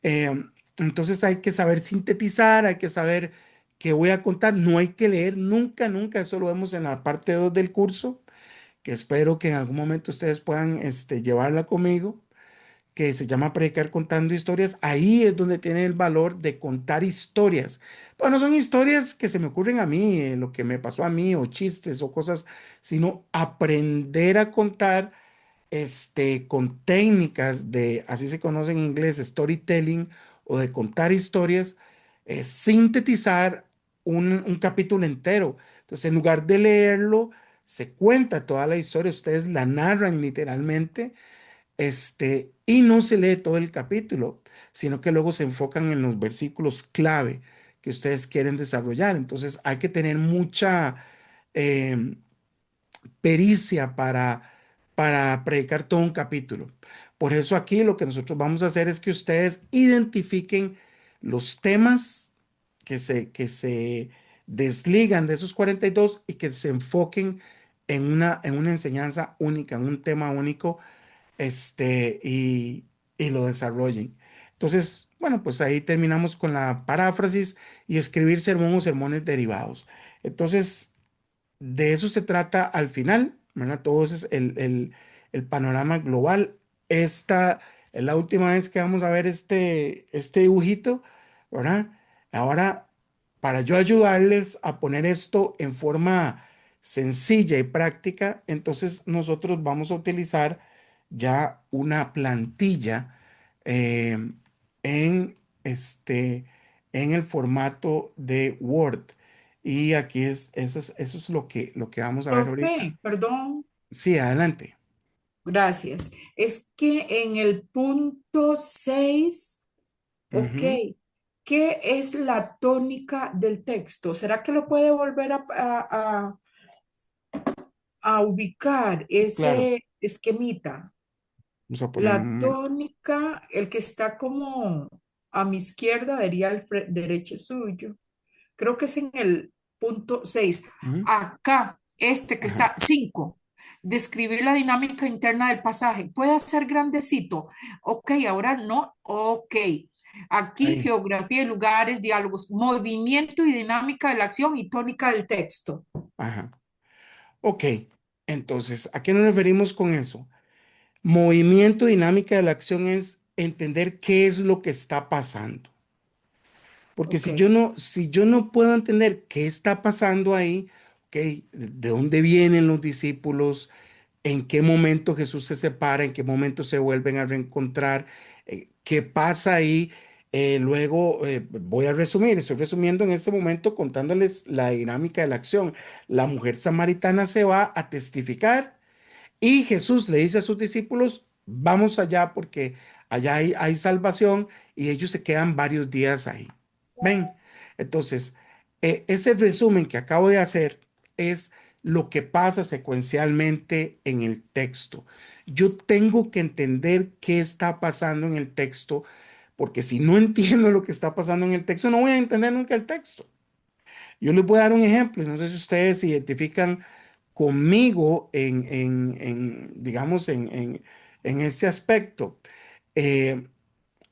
Eh, entonces hay que saber sintetizar, hay que saber qué voy a contar, no hay que leer nunca, nunca, eso lo vemos en la parte 2 del curso, que espero que en algún momento ustedes puedan llevarla conmigo, que se llama Predicar contando historias. Ahí es donde tiene el valor de contar historias. Bueno, son historias que se me ocurren a mí, lo que me pasó a mí, o chistes o cosas, sino aprender a contar con técnicas de, así se conoce en inglés, storytelling, o de contar historias, sintetizar un capítulo entero. Entonces, en lugar de leerlo, se cuenta toda la historia, ustedes la narran literalmente, y no se lee todo el capítulo, sino que luego se enfocan en los versículos clave que ustedes quieren desarrollar. Entonces, hay que tener mucha em, pericia para predicar todo un capítulo. Por eso aquí lo que nosotros vamos a hacer es que ustedes identifiquen los temas que se desligan de esos 42 y que se enfoquen en una enseñanza única, en un tema único, y lo desarrollen. Entonces, bueno, pues ahí terminamos con la paráfrasis y escribir sermón o sermones derivados. Entonces, de eso se trata al final, ¿verdad? Todo ese es el panorama global. Esta es la última vez que vamos a ver este dibujito, ¿verdad? Ahora, para yo ayudarles a poner esto en forma sencilla y práctica, entonces nosotros vamos a utilizar ya una plantilla eh, en en el formato de Word. Y aquí eso es lo que vamos a ver ahorita. Profe, perdón, Sí, adelante. gracias. Es que en el punto 6, ok, Ujú, ¿qué es la tónica del texto? ¿Será que lo puede volver a ubicar claro, ese esquemita? vamos a poner un La momento. tónica, el que está como a mi izquierda, diría al derecho suyo. Creo que es en el punto 6. Ujú, Acá, este que ajá, está 5. Describir la dinámica interna del pasaje. Puede ser grandecito. Ok, ahora no. Ok. Aquí ahí, geografía de lugares, diálogos, movimiento y dinámica de la acción y tónica del texto. ajá. Ok, entonces, ¿a qué nos referimos con eso? Movimiento, dinámica de la acción es entender qué es lo que está pasando. Porque Ok. si yo no puedo entender qué está pasando ahí, ok, de dónde vienen los discípulos, en qué momento Jesús se separa, en qué momento se vuelven a reencontrar, qué pasa ahí. Luego voy a resumir, estoy resumiendo en este momento contándoles la dinámica de la acción. La mujer samaritana se va a testificar y Jesús le dice a sus discípulos, vamos allá porque allá hay salvación, y ellos se quedan varios días ahí. Ven, entonces, ese resumen que acabo de hacer es lo que pasa secuencialmente en el texto. Yo tengo que entender qué está pasando en el texto, porque si no entiendo lo que está pasando en el texto, no voy a entender nunca el texto. Yo les voy a dar un ejemplo, no sé si ustedes se identifican conmigo digamos, en este aspecto. Eh,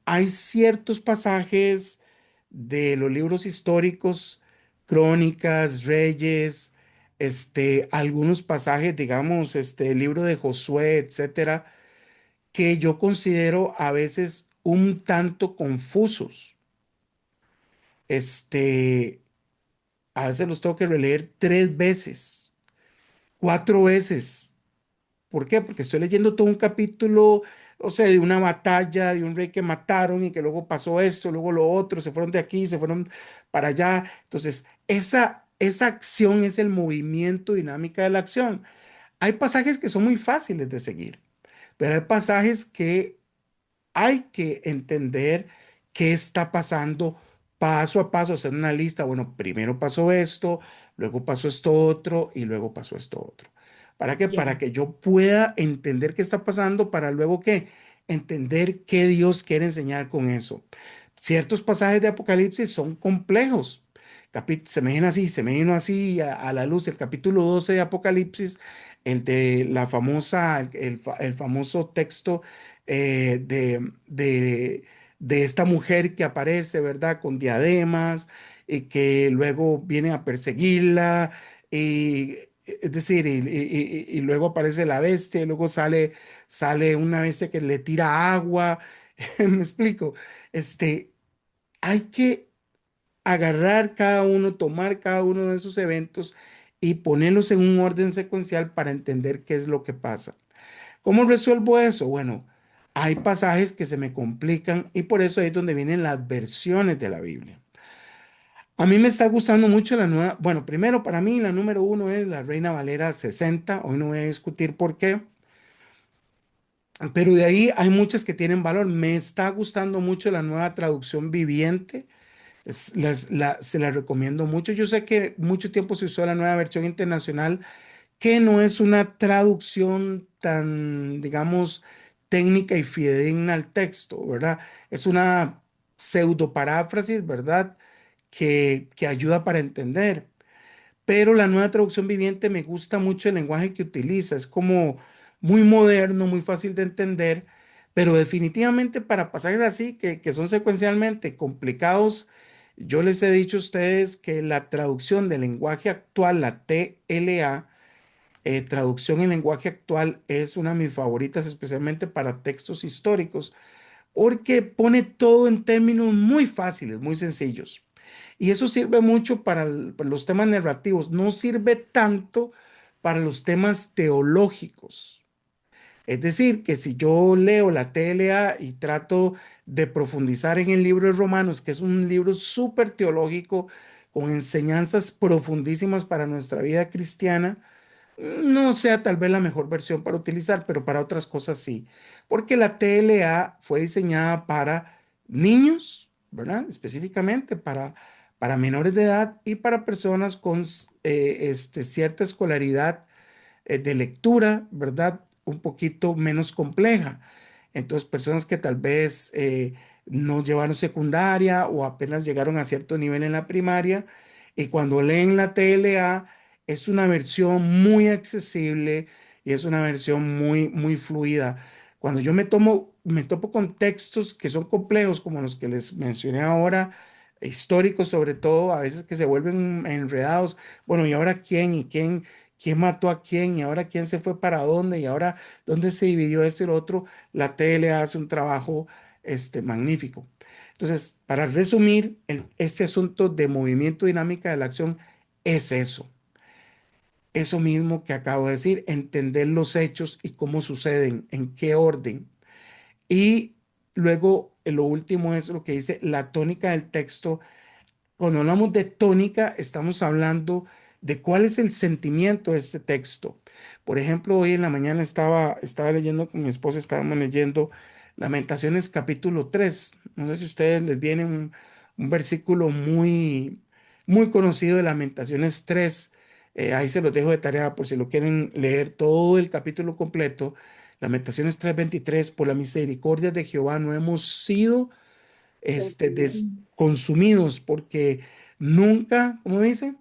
Hay ciertos pasajes de los libros históricos, Crónicas, Reyes, algunos pasajes, digamos, el libro de Josué, etcétera, que yo considero a veces un tanto confusos. Este, a veces los tengo que releer 3 veces, 4 veces. ¿Por qué? Porque estoy leyendo todo un capítulo, o sea, de una batalla, de un rey que mataron y que luego pasó esto, luego lo otro, se fueron de aquí, se fueron para allá. Entonces, esa acción es el movimiento dinámica de la acción. Hay pasajes que son muy fáciles de seguir, pero hay pasajes que hay que entender qué está pasando paso a paso, hacer una lista. Bueno, primero pasó esto, luego pasó esto otro y luego pasó esto otro. ¿Para qué? Para Ya. que yo pueda entender qué está pasando, para luego qué, entender qué Dios quiere enseñar con eso. Ciertos pasajes de Apocalipsis son complejos. Se me viene así, se me vino así a la luz el capítulo 12 de Apocalipsis, el de la famosa, el famoso texto de esta mujer que aparece, ¿verdad? Con diademas y que luego viene a perseguirla. Y, es decir, y luego aparece la bestia y luego sale una bestia que le tira agua. ¿Me explico? Este, hay que agarrar cada uno, tomar cada uno de esos eventos y ponerlos en un orden secuencial para entender qué es lo que pasa. ¿Cómo resuelvo eso? Bueno, hay pasajes que se me complican y por eso ahí es donde vienen las versiones de la Biblia. A mí me está gustando mucho la nueva, bueno, primero para mí la número uno es la Reina Valera 60. Hoy no voy a discutir por qué, pero de ahí hay muchas que tienen valor. Me está gustando mucho la nueva traducción viviente. Se la recomiendo mucho. Yo sé que mucho tiempo se usó la nueva versión internacional, que no es una traducción tan, digamos, técnica y fidedigna al texto, ¿verdad? Es una pseudo paráfrasis, ¿verdad? Que ayuda para entender. Pero la nueva traducción viviente me gusta mucho el lenguaje que utiliza. Es como muy moderno, muy fácil de entender, pero definitivamente para pasajes así que son secuencialmente complicados, yo les he dicho a ustedes que la traducción del lenguaje actual, la TLA, traducción en lenguaje actual es una de mis favoritas, especialmente para textos históricos, porque pone todo en términos muy fáciles, muy sencillos. Y eso sirve mucho para los temas narrativos, no sirve tanto para los temas teológicos. Es decir, que si yo leo la TLA y trato de profundizar en el libro de Romanos, que es un libro súper teológico, con enseñanzas profundísimas para nuestra vida cristiana, no sea tal vez la mejor versión para utilizar, pero para otras cosas sí, porque la TLA fue diseñada para niños, ¿verdad? Específicamente para menores de edad y para personas con cierta escolaridad de lectura, ¿verdad? Un poquito menos compleja. Entonces, personas que tal vez no llevaron secundaria o apenas llegaron a cierto nivel en la primaria y cuando leen la TLA es una versión muy accesible y es una versión muy, muy fluida. Cuando yo me topo con textos que son complejos, como los que les mencioné ahora, históricos sobre todo, a veces que se vuelven enredados. Bueno, ¿y ahora quién? ¿Y quién mató a quién? ¿Y ahora quién se fue para dónde? ¿Y ahora dónde se dividió esto y lo otro? La tele hace un trabajo magnífico. Entonces, para resumir, este asunto de movimiento dinámica de la acción es eso. Eso mismo que acabo de decir, entender los hechos y cómo suceden, en qué orden. Y luego, lo último es lo que dice la tónica del texto. Cuando hablamos de tónica, estamos hablando de cuál es el sentimiento de este texto. Por ejemplo, hoy en la mañana estaba leyendo con mi esposa, estábamos leyendo Lamentaciones capítulo 3. No sé si a ustedes les viene un versículo muy, muy conocido de Lamentaciones 3. Ahí se los dejo de tarea por si lo quieren leer todo el capítulo completo. Lamentaciones 3:23, por la misericordia de Jehová no hemos sido consumidos porque nunca, ¿cómo dice?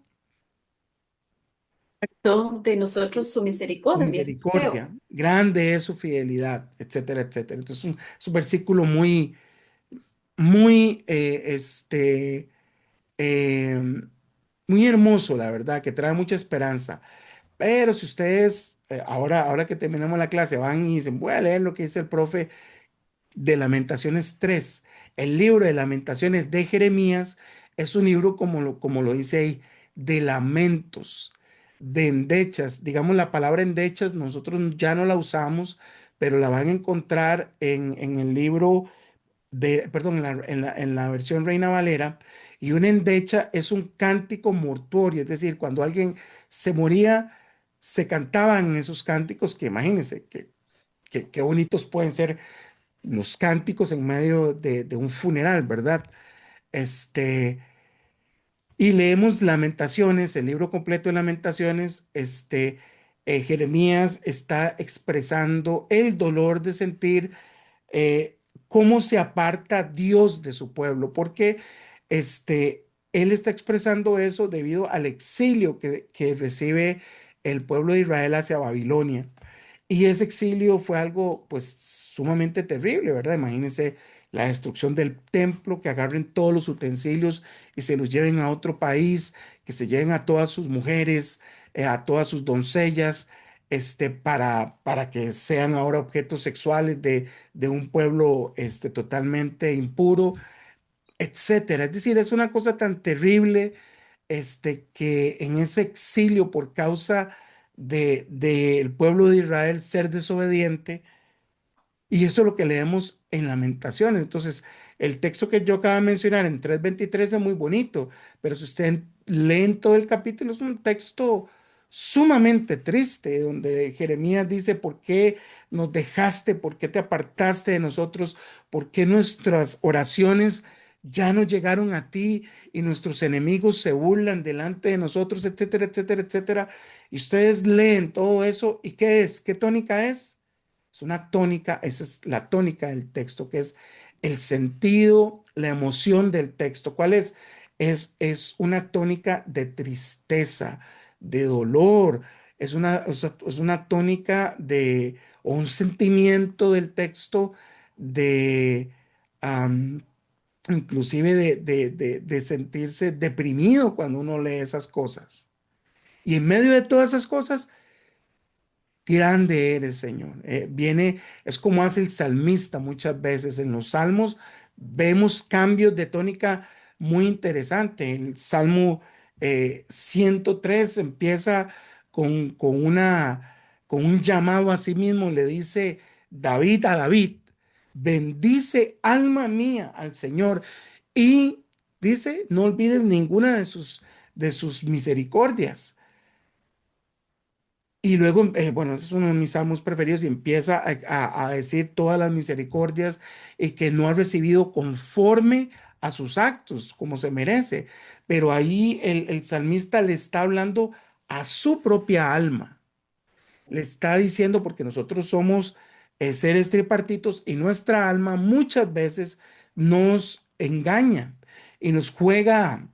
Acto de nosotros su Su misericordia, creo. misericordia, grande es su fidelidad, etcétera, etcétera. Entonces es un versículo muy, muy, eh, muy hermoso, la verdad, que trae mucha esperanza. Pero si ustedes, ahora que terminamos la clase, van y dicen, voy a leer lo que dice el profe de Lamentaciones 3. El libro de Lamentaciones de Jeremías es un libro, como lo dice ahí, de lamentos, de endechas. Digamos, la palabra endechas nosotros ya no la usamos, pero la van a encontrar en el libro perdón, en la versión Reina Valera. Y una endecha es un cántico mortuorio, es decir, cuando alguien se moría, se cantaban esos cánticos que imagínense qué bonitos pueden ser los cánticos en medio de un funeral, ¿verdad? Este, y leemos Lamentaciones, el libro completo de Lamentaciones. Jeremías está expresando el dolor de sentir cómo se aparta Dios de su pueblo, porque él está expresando eso debido al exilio que recibe el pueblo de Israel hacia Babilonia. Y ese exilio fue algo pues sumamente terrible, ¿verdad? Imagínense la destrucción del templo, que agarren todos los utensilios y se los lleven a otro país, que se lleven a todas sus mujeres, a todas sus doncellas, para que sean ahora objetos sexuales de un pueblo totalmente impuro, etcétera. Es decir, es una cosa tan terrible que en ese exilio por causa del pueblo de Israel ser desobediente, y eso es lo que leemos en Lamentaciones. Entonces, el texto que yo acabo de mencionar en 3:23 es muy bonito, pero si usted leen todo el capítulo, es un texto sumamente triste, donde Jeremías dice, ¿por qué nos dejaste? ¿Por qué te apartaste de nosotros? ¿Por qué nuestras oraciones ya no llegaron a ti y nuestros enemigos se burlan delante de nosotros, etcétera, etcétera, etcétera? Y ustedes leen todo eso, ¿y qué es? ¿Qué tónica es? Es una tónica, esa es la tónica del texto, que es el sentido, la emoción del texto. ¿Cuál es? Es una tónica de tristeza, de dolor, es una tónica o un sentimiento del texto de, am, inclusive de sentirse deprimido cuando uno lee esas cosas. Y en medio de todas esas cosas, grande eres, Señor. Es como hace el salmista muchas veces. En los salmos vemos cambios de tónica muy interesante. El Salmo 103 empieza con un llamado a sí mismo. Le dice David a David, bendice alma mía al Señor. Y dice, no olvides ninguna de sus misericordias. Y luego, bueno, ese es uno de mis salmos preferidos y empieza a decir todas las misericordias y que no ha recibido conforme a sus actos, como se merece. Pero ahí el salmista le está hablando a su propia alma. Le está diciendo, porque nosotros somos seres tripartitos y nuestra alma muchas veces nos engaña y nos juega.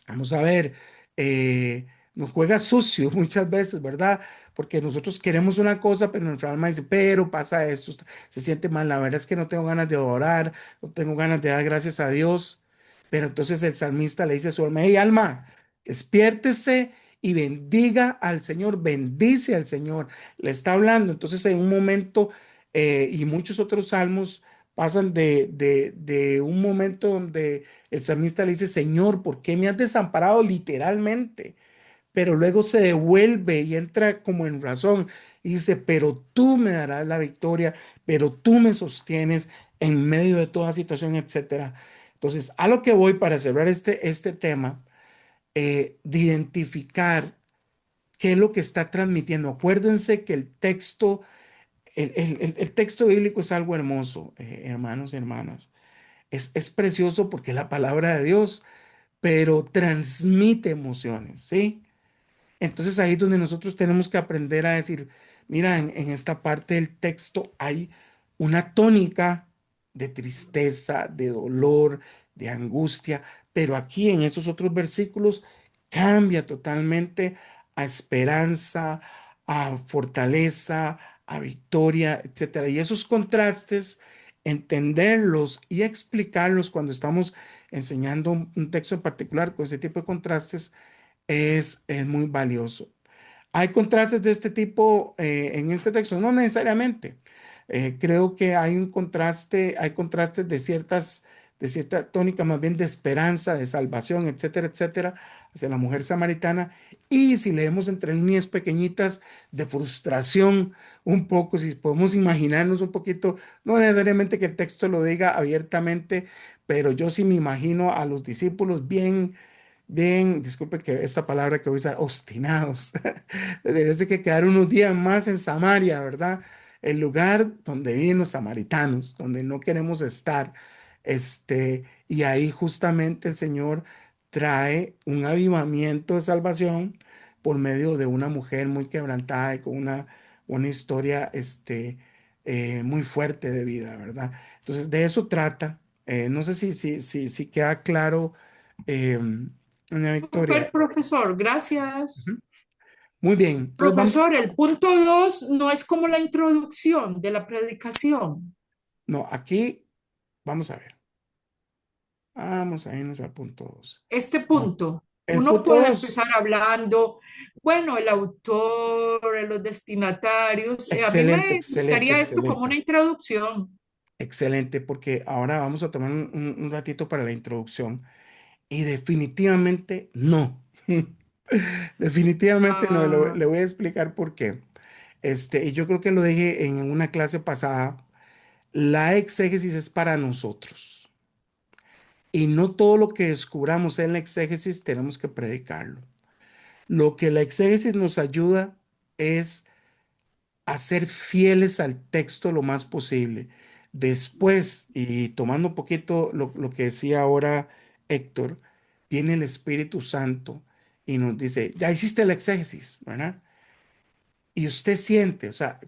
Vamos a ver, eh, nos juega sucio muchas veces, ¿verdad? Porque nosotros queremos una cosa, pero nuestra alma dice, pero pasa esto, se siente mal, la verdad es que no tengo ganas de orar, no tengo ganas de dar gracias a Dios. Pero entonces el salmista le dice a su alma, hey alma, despiértese y bendiga al Señor, bendice al Señor. Le está hablando. Entonces en un momento, y muchos otros salmos pasan de un momento donde el salmista le dice, Señor, ¿por qué me has desamparado literalmente? Pero luego se devuelve y entra como en razón y dice, pero tú me darás la victoria, pero tú me sostienes en medio de toda situación, etcétera. Entonces, a lo que voy para cerrar este tema, de identificar qué es lo que está transmitiendo. Acuérdense que el texto bíblico es algo hermoso, hermanos y hermanas. Es precioso porque es la palabra de Dios, pero transmite emociones, ¿sí? Entonces ahí es donde nosotros tenemos que aprender a decir, mira, en esta parte del texto hay una tónica de tristeza, de dolor, de angustia, pero aquí en esos otros versículos cambia totalmente a esperanza, a fortaleza, a victoria, etcétera. Y esos contrastes, entenderlos y explicarlos cuando estamos enseñando un texto en particular con ese tipo de contrastes es muy valioso. ¿Hay contrastes de este tipo en este texto? No necesariamente. Creo que hay contrastes de ciertas de cierta tónica más bien de esperanza, de salvación, etcétera, etcétera, hacia la mujer samaritana. Y si leemos entre líneas pequeñitas de frustración, un poco, si podemos imaginarnos un poquito, no necesariamente que el texto lo diga abiertamente, pero yo sí me imagino a los discípulos bien, bien, disculpe que esta palabra que voy a usar, obstinados. Debería ser que quedar unos días más en Samaria, ¿verdad? El lugar donde viven los samaritanos, donde no queremos estar. Y ahí justamente el Señor trae un avivamiento de salvación por medio de una mujer muy quebrantada y con una historia muy fuerte de vida, ¿verdad? Entonces, de eso trata. No sé si queda claro, eh, Doña Super, Victoria. profesor, gracias. Ujú. Muy bien, entonces vamos, Profesor, el punto 2 no es como la introducción de la predicación. no, aquí vamos a ver, vamos a irnos al punto 2. Este No, punto, el uno punto puede 2, empezar hablando, bueno, el autor, los destinatarios. A mí excelente, me excelente, gustaría esto como una excelente, introducción. excelente, porque ahora vamos a tomar un ratito para la introducción y definitivamente no, definitivamente no, Ah, le voy a explicar por qué. Y yo creo que lo dije en una clase pasada, la exégesis es para nosotros. Y no todo lo que descubramos en la exégesis tenemos que predicarlo. Lo que la exégesis nos ayuda es a ser fieles al texto lo más posible. Después, y tomando un poquito lo que decía ahora Héctor, viene el Espíritu Santo y nos dice, ya hiciste la exégesis, ¿verdad? Y usted siente, o sea,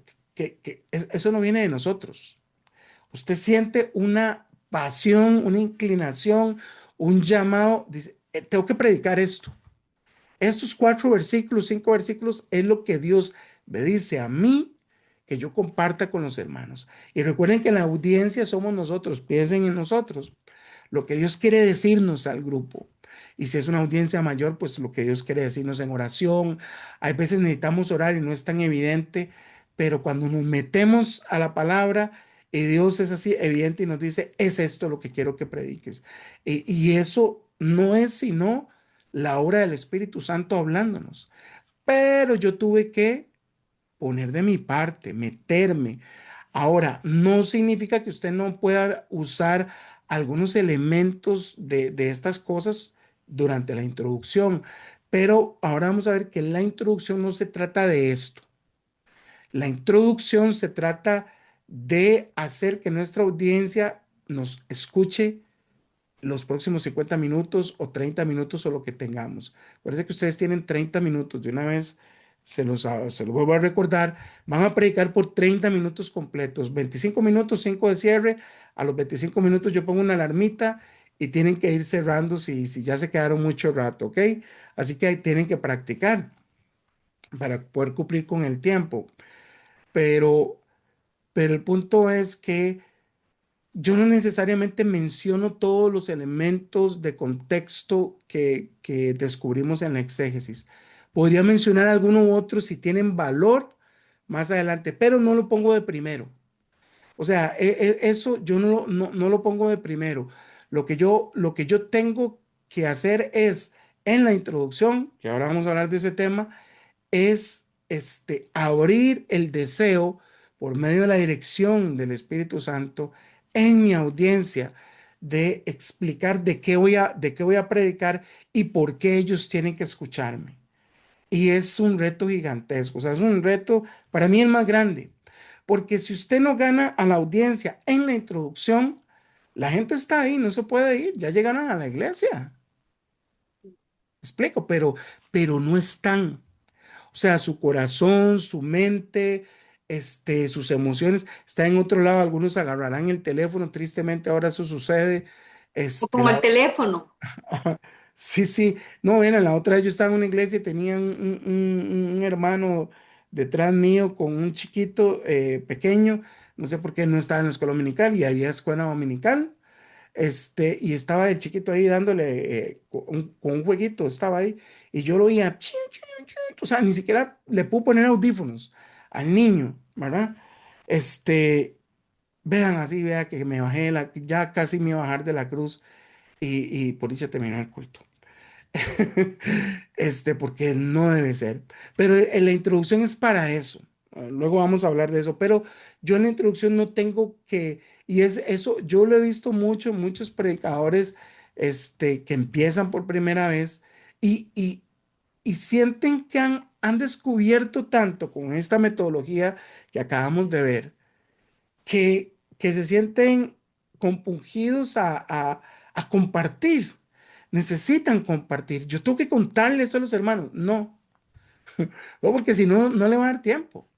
eso no viene de nosotros. Usted siente una pasión, una inclinación, un llamado, dice, tengo que predicar esto. Estos 4 versículos, 5 versículos, es lo que Dios me dice a mí que yo comparta con los hermanos. Y recuerden que en la audiencia somos nosotros, piensen en nosotros, lo que Dios quiere decirnos al grupo. Y si es una audiencia mayor, pues lo que Dios quiere decirnos en oración. Hay veces necesitamos orar y no es tan evidente, pero cuando nos metemos a la palabra y Dios es así evidente y nos dice, es esto lo que quiero que prediques. Y eso no es sino la obra del Espíritu Santo hablándonos. Pero yo tuve que poner de mi parte, meterme. Ahora, no significa que usted no pueda usar algunos elementos de estas cosas durante la introducción, pero ahora vamos a ver que la introducción no se trata de esto. La introducción se trata de hacer que nuestra audiencia nos escuche los próximos 50 minutos o 30 minutos o lo que tengamos. Parece que ustedes tienen 30 minutos. De una vez se los vuelvo a recordar. Van a predicar por 30 minutos completos. 25 minutos, 5 de cierre. A los 25 minutos yo pongo una alarmita y tienen que ir cerrando si ya se quedaron mucho rato, ¿ok? Así que tienen que practicar para poder cumplir con el tiempo. Pero, pero el punto es que yo no necesariamente menciono todos los elementos de contexto que descubrimos en la exégesis. Podría mencionar alguno u otro si tienen valor más adelante, pero no lo pongo de primero. O sea, eso yo no lo pongo de primero. Lo que yo tengo que hacer es, en la introducción, que ahora vamos a hablar de ese tema, es abrir el deseo por medio de la dirección del Espíritu Santo en mi audiencia de explicar de qué voy a predicar y por qué ellos tienen que escucharme. Y es un reto gigantesco, o sea, es un reto para mí el más grande, porque si usted no gana a la audiencia en la introducción, la gente está ahí, no se puede ir, ya llegaron a la iglesia. Explico, pero no están. O sea, su corazón, su mente, sus emociones está en otro lado. Algunos agarrarán el teléfono. Tristemente, ahora eso sucede. O como el La teléfono. Sí, sí. No, ven, la otra vez yo estaba en una iglesia y tenía un hermano detrás mío con un chiquito pequeño. No sé por qué no estaba en la escuela dominical y había escuela dominical. Y estaba el chiquito ahí dándole con un jueguito, estaba ahí, y yo lo oía, chin, chin, chin, o sea, ni siquiera le pude poner audífonos al niño, ¿verdad? Este, Vean así, vea que me bajé, ya casi me iba a bajar de la cruz y por dicha terminó el culto. Porque no debe ser. Pero en la introducción es para eso. Luego vamos a hablar de eso, pero yo en la introducción no tengo que, y es eso, yo lo he visto mucho, muchos predicadores, que empiezan por primera vez y, y, y sienten que han descubierto tanto con esta metodología que acabamos de ver que se sienten compungidos a compartir. Necesitan compartir. Yo tengo que contarle eso a los hermanos. No, no, porque si no, no le va a dar tiempo.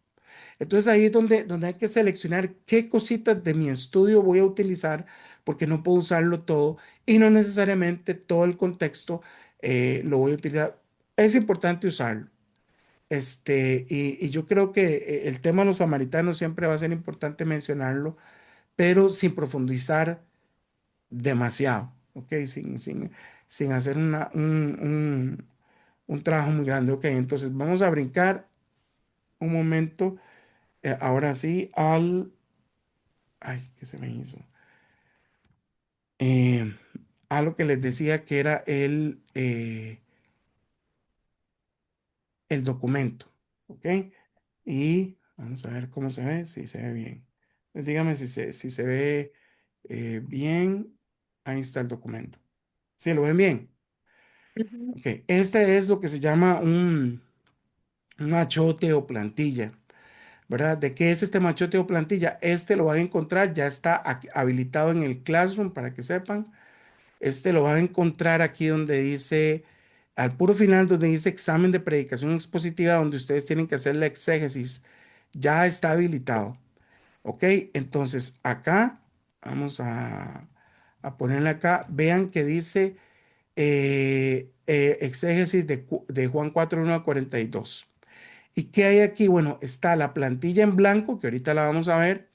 Entonces ahí es donde hay que seleccionar qué cositas de mi estudio voy a utilizar, porque no puedo usarlo todo y no necesariamente todo el contexto lo voy a utilizar. Es importante usarlo. Y yo creo que el tema de los samaritanos siempre va a ser importante mencionarlo, pero sin profundizar demasiado, ¿ok? Sin hacer un trabajo muy grande, ¿ok? Entonces vamos a brincar un momento, ahora sí, ay, ¿qué se me hizo? Eh, a lo que les decía que era el documento, ¿ok? Y vamos a ver cómo se ve, si se ve bien. Dígame si se ve bien. Ahí está el documento. ¿Sí lo ven bien? Ujú. Ok, este es lo que se llama un machote o plantilla, ¿verdad? ¿De qué es este machote o plantilla? Este lo van a encontrar, ya está habilitado en el Classroom para que sepan. Este lo van a encontrar aquí donde dice, al puro final, donde dice examen de predicación expositiva, donde ustedes tienen que hacer la exégesis. Ya está habilitado. Ok, entonces acá, vamos a ponerle acá, vean que dice exégesis de Juan 4:1 a 42. ¿Y qué hay aquí? Bueno, está la plantilla en blanco, que ahorita la vamos a ver,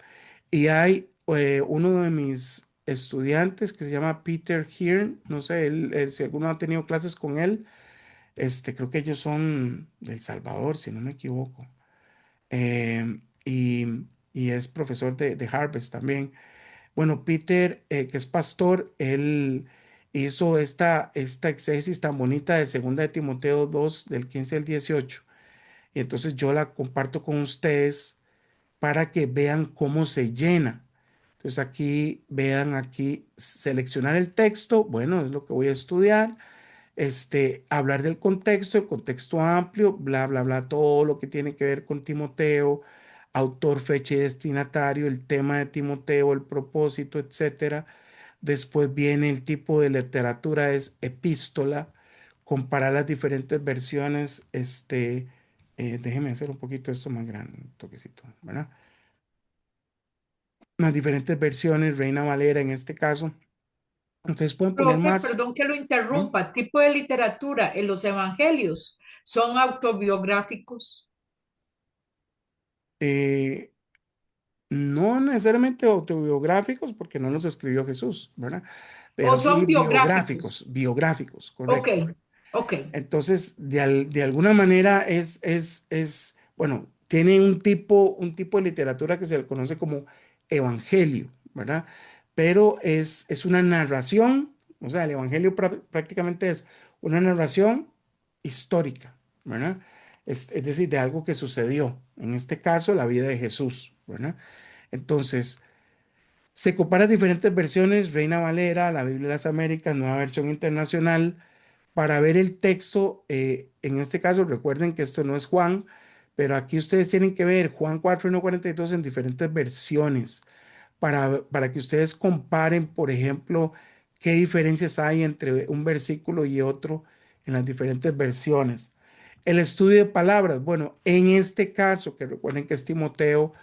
y hay uno de mis estudiantes que se llama Peter Hearn, no sé, si alguno ha tenido clases con él, creo que ellos son del Salvador, si no me equivoco. Y es profesor de Harvard también. Bueno, Peter, que es pastor, él hizo esta exégesis tan bonita de Segunda de Timoteo 2 del 15 al 18. Y entonces yo la comparto con ustedes para que vean cómo se llena. Entonces aquí, vean aquí, seleccionar el texto, bueno, es lo que voy a estudiar, hablar del contexto, el contexto amplio, bla, bla, bla, todo lo que tiene que ver con Timoteo, autor, fecha y destinatario, el tema de Timoteo, el propósito, etcétera. Después viene el tipo de literatura, es epístola, comparar las diferentes versiones, déjeme hacer un poquito esto más grande, un toquecito, ¿verdad? Las diferentes versiones, Reina Valera en este caso. Ustedes pueden poner Profe, más. perdón que lo ¿No? interrumpa, tipo de literatura en los evangelios son autobiográficos Eh, no necesariamente autobiográficos, porque no los escribió Jesús, ¿verdad? o Pero sí son biográficos. biográficos, Ok, correcto. ok. Entonces, de alguna manera bueno, tiene un tipo de literatura que se le conoce como evangelio, ¿verdad? Pero es una narración, o sea, el evangelio prácticamente es una narración histórica, ¿verdad? Es decir, de algo que sucedió, en este caso, la vida de Jesús, ¿verdad? Entonces, se compara diferentes versiones, Reina Valera, la Biblia de las Américas, Nueva Versión Internacional, para ver el texto. En este caso, recuerden que esto no es Juan, pero aquí ustedes tienen que ver Juan 4:1 a 42 en diferentes versiones, para que ustedes comparen, por ejemplo, qué diferencias hay entre un versículo y otro en las diferentes versiones. El estudio de palabras, bueno, en este caso, que recuerden que es Timoteo,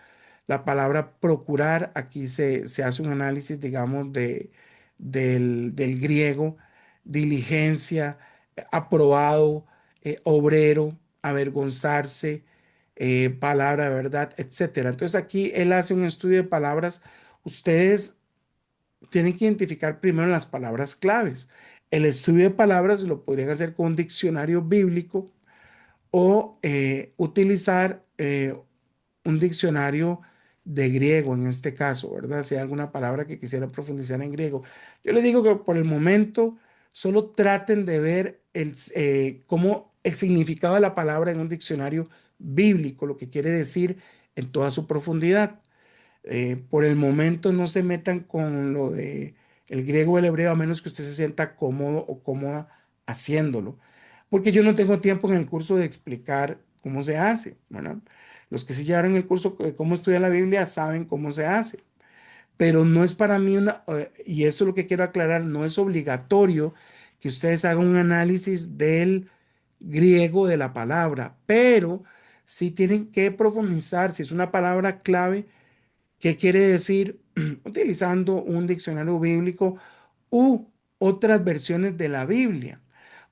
la palabra procurar, aquí se hace un análisis, digamos, del griego, diligencia, aprobado, obrero, avergonzarse, palabra de verdad, etcétera. Entonces aquí él hace un estudio de palabras. Ustedes tienen que identificar primero las palabras claves. El estudio de palabras lo podrían hacer con un diccionario bíblico o utilizar un diccionario de griego en este caso, ¿verdad? Si hay alguna palabra que quisiera profundizar en griego. Yo le digo que por el momento solo traten de ver cómo el significado de la palabra en un diccionario bíblico, lo que quiere decir en toda su profundidad. Por el momento no se metan con lo de el griego o el hebreo a menos que usted se sienta cómodo o cómoda haciéndolo, porque yo no tengo tiempo en el curso de explicar cómo se hace, ¿verdad? Los que sí llevaron el curso de cómo estudiar la Biblia saben cómo se hace, pero no es para mí y esto es lo que quiero aclarar, no es obligatorio que ustedes hagan un análisis del griego de la palabra, pero sí tienen que profundizar si es una palabra clave. ¿Qué quiere decir? Utilizando un diccionario bíblico u otras versiones de la Biblia.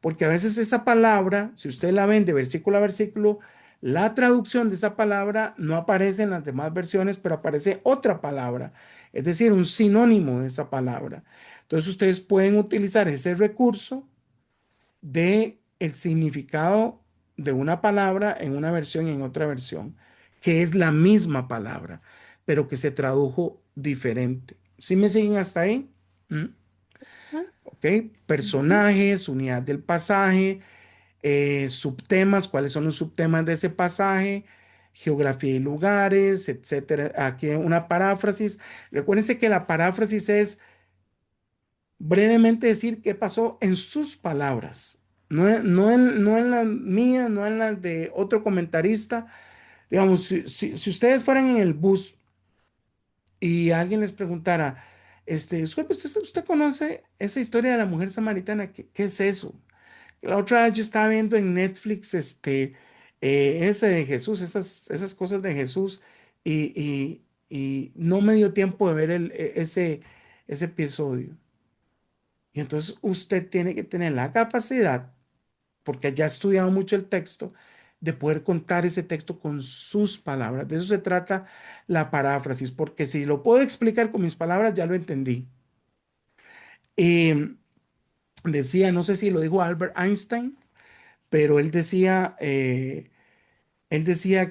Porque a veces esa palabra, si usted la ven de versículo a versículo, la traducción de esa palabra no aparece en las demás versiones, pero aparece otra palabra, es decir, un sinónimo de esa palabra. Entonces ustedes pueden utilizar ese recurso de el significado de una palabra en una versión y en otra versión, que es la misma palabra, pero que se tradujo diferente. ¿Sí me siguen hasta ahí? ¿Mm? ¿Ok? Ujú. Personajes, unidad del pasaje, subtemas, cuáles son los subtemas de ese pasaje, geografía y lugares, etcétera. Aquí una paráfrasis. Recuérdense que la paráfrasis es brevemente decir qué pasó en sus palabras, no en las mías, no en las de otro comentarista. Digamos, si ustedes fueran en el bus y alguien les preguntara, disculpe, ¿usted conoce esa historia de la mujer samaritana? ¿Qué es eso? La otra vez yo estaba viendo en Netflix, ese de Jesús, esas cosas de Jesús, y no me dio tiempo de ver ese episodio. Y entonces usted tiene que tener la capacidad, porque ya ha estudiado mucho el texto, de poder contar ese texto con sus palabras. De eso se trata la paráfrasis, porque si lo puedo explicar con mis palabras, ya lo entendí. Y decía, no sé si lo dijo Albert Einstein, pero él decía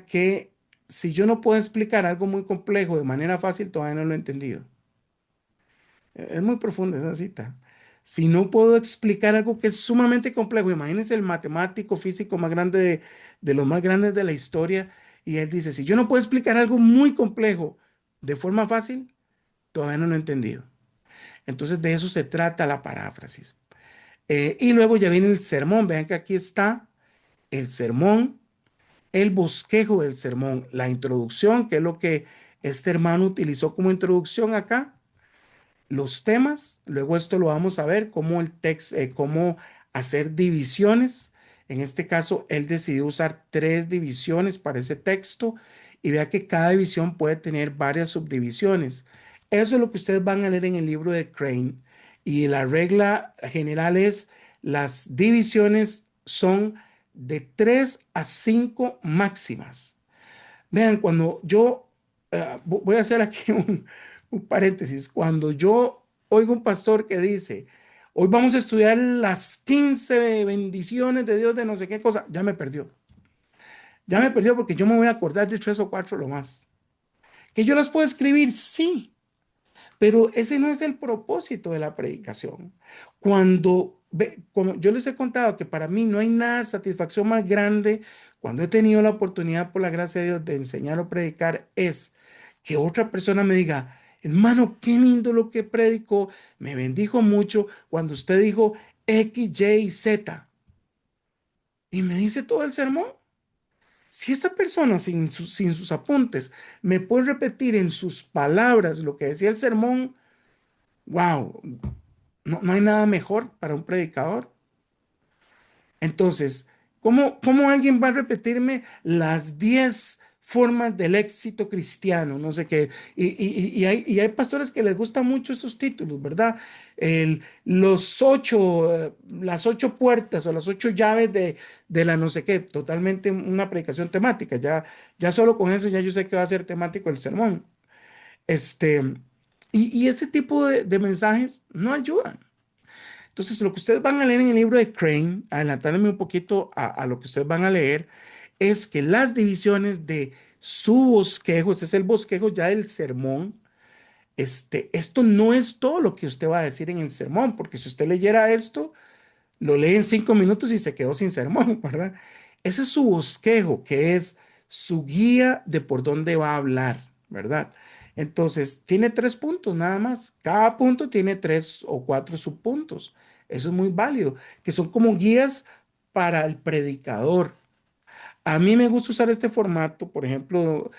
que si yo no puedo explicar algo muy complejo de manera fácil, todavía no lo he entendido. Es muy profunda esa cita. Si no puedo explicar algo que es sumamente complejo, imagínense el matemático físico más grande de los más grandes de la historia, y él dice, si yo no puedo explicar algo muy complejo de forma fácil, todavía no lo he entendido. Entonces de eso se trata la paráfrasis. Y luego ya viene el sermón. Vean que aquí está el sermón, el bosquejo del sermón, la introducción, que es lo que este hermano utilizó como introducción acá, los temas. Luego esto lo vamos a ver, cómo el texto, cómo hacer divisiones. En este caso, él decidió usar tres divisiones para ese texto y vea que cada división puede tener varias subdivisiones. Eso es lo que ustedes van a leer en el libro de Crane. Y la regla general es las divisiones son de 3 a 5 máximas. Vean, cuando yo, voy a hacer aquí un paréntesis, cuando yo oigo un pastor que dice, hoy vamos a estudiar las 15 bendiciones de Dios de no sé qué cosa, ya me perdió. Ya me perdió porque yo me voy a acordar de tres o cuatro lo más. ¿Que yo las puedo escribir? Sí, pero ese no es el propósito de la predicación. Como yo les he contado que para mí no hay nada satisfacción más grande cuando he tenido la oportunidad por la gracia de Dios de enseñar o predicar, es que otra persona me diga, hermano, qué lindo lo que predicó, me bendijo mucho cuando usted dijo X, Y, Z y me dice todo el sermón. Si esa persona sin sus apuntes me puede repetir en sus palabras lo que decía el sermón, wow, no hay nada mejor para un predicador. Entonces, ¿cómo alguien va a repetirme las 10 formas del éxito cristiano? No sé qué. Y hay pastores que les gustan mucho esos títulos, ¿verdad? Las 8 puertas o las 8 llaves de la no sé qué. Totalmente una predicación temática. Ya solo con eso ya yo sé que va a ser temático el sermón. Este, y ese tipo de mensajes no ayudan. Entonces, lo que ustedes van a leer en el libro de Crane, adelantándome un poquito a lo que ustedes van a leer, es que las divisiones de su bosquejo, este es el bosquejo ya del sermón. Esto no es todo lo que usted va a decir en el sermón, porque si usted leyera esto, lo lee en 5 minutos y se quedó sin sermón, ¿verdad? Ese es su bosquejo, que es su guía de por dónde va a hablar, ¿verdad? Entonces, tiene 3 puntos nada más. Cada punto tiene 3 o 4 subpuntos. Eso es muy válido, que son como guías para el predicador. A mí me gusta usar este formato, por ejemplo,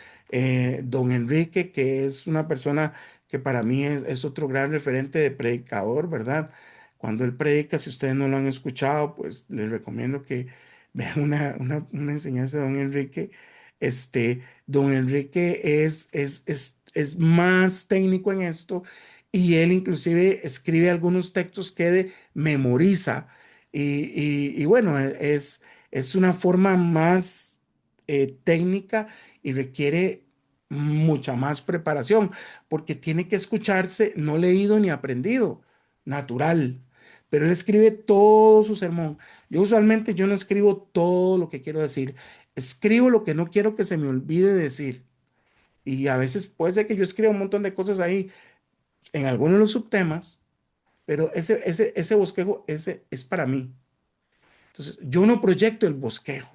don Enrique, que es una persona que para mí es otro gran referente de predicador, ¿verdad? Cuando él predica, si ustedes no lo han escuchado, pues les recomiendo que vean una enseñanza de don Enrique. Don Enrique es más técnico en esto y él inclusive escribe algunos textos que memoriza y bueno, es una forma más técnica y requiere mucha más preparación, porque tiene que escucharse no leído ni aprendido, natural. Pero él escribe todo su sermón. Yo no escribo todo lo que quiero decir, escribo lo que no quiero que se me olvide decir. Y a veces puede ser que yo escriba un montón de cosas ahí en algunos de los subtemas, pero ese bosquejo, ese es para mí. Entonces, yo no proyecto el bosquejo.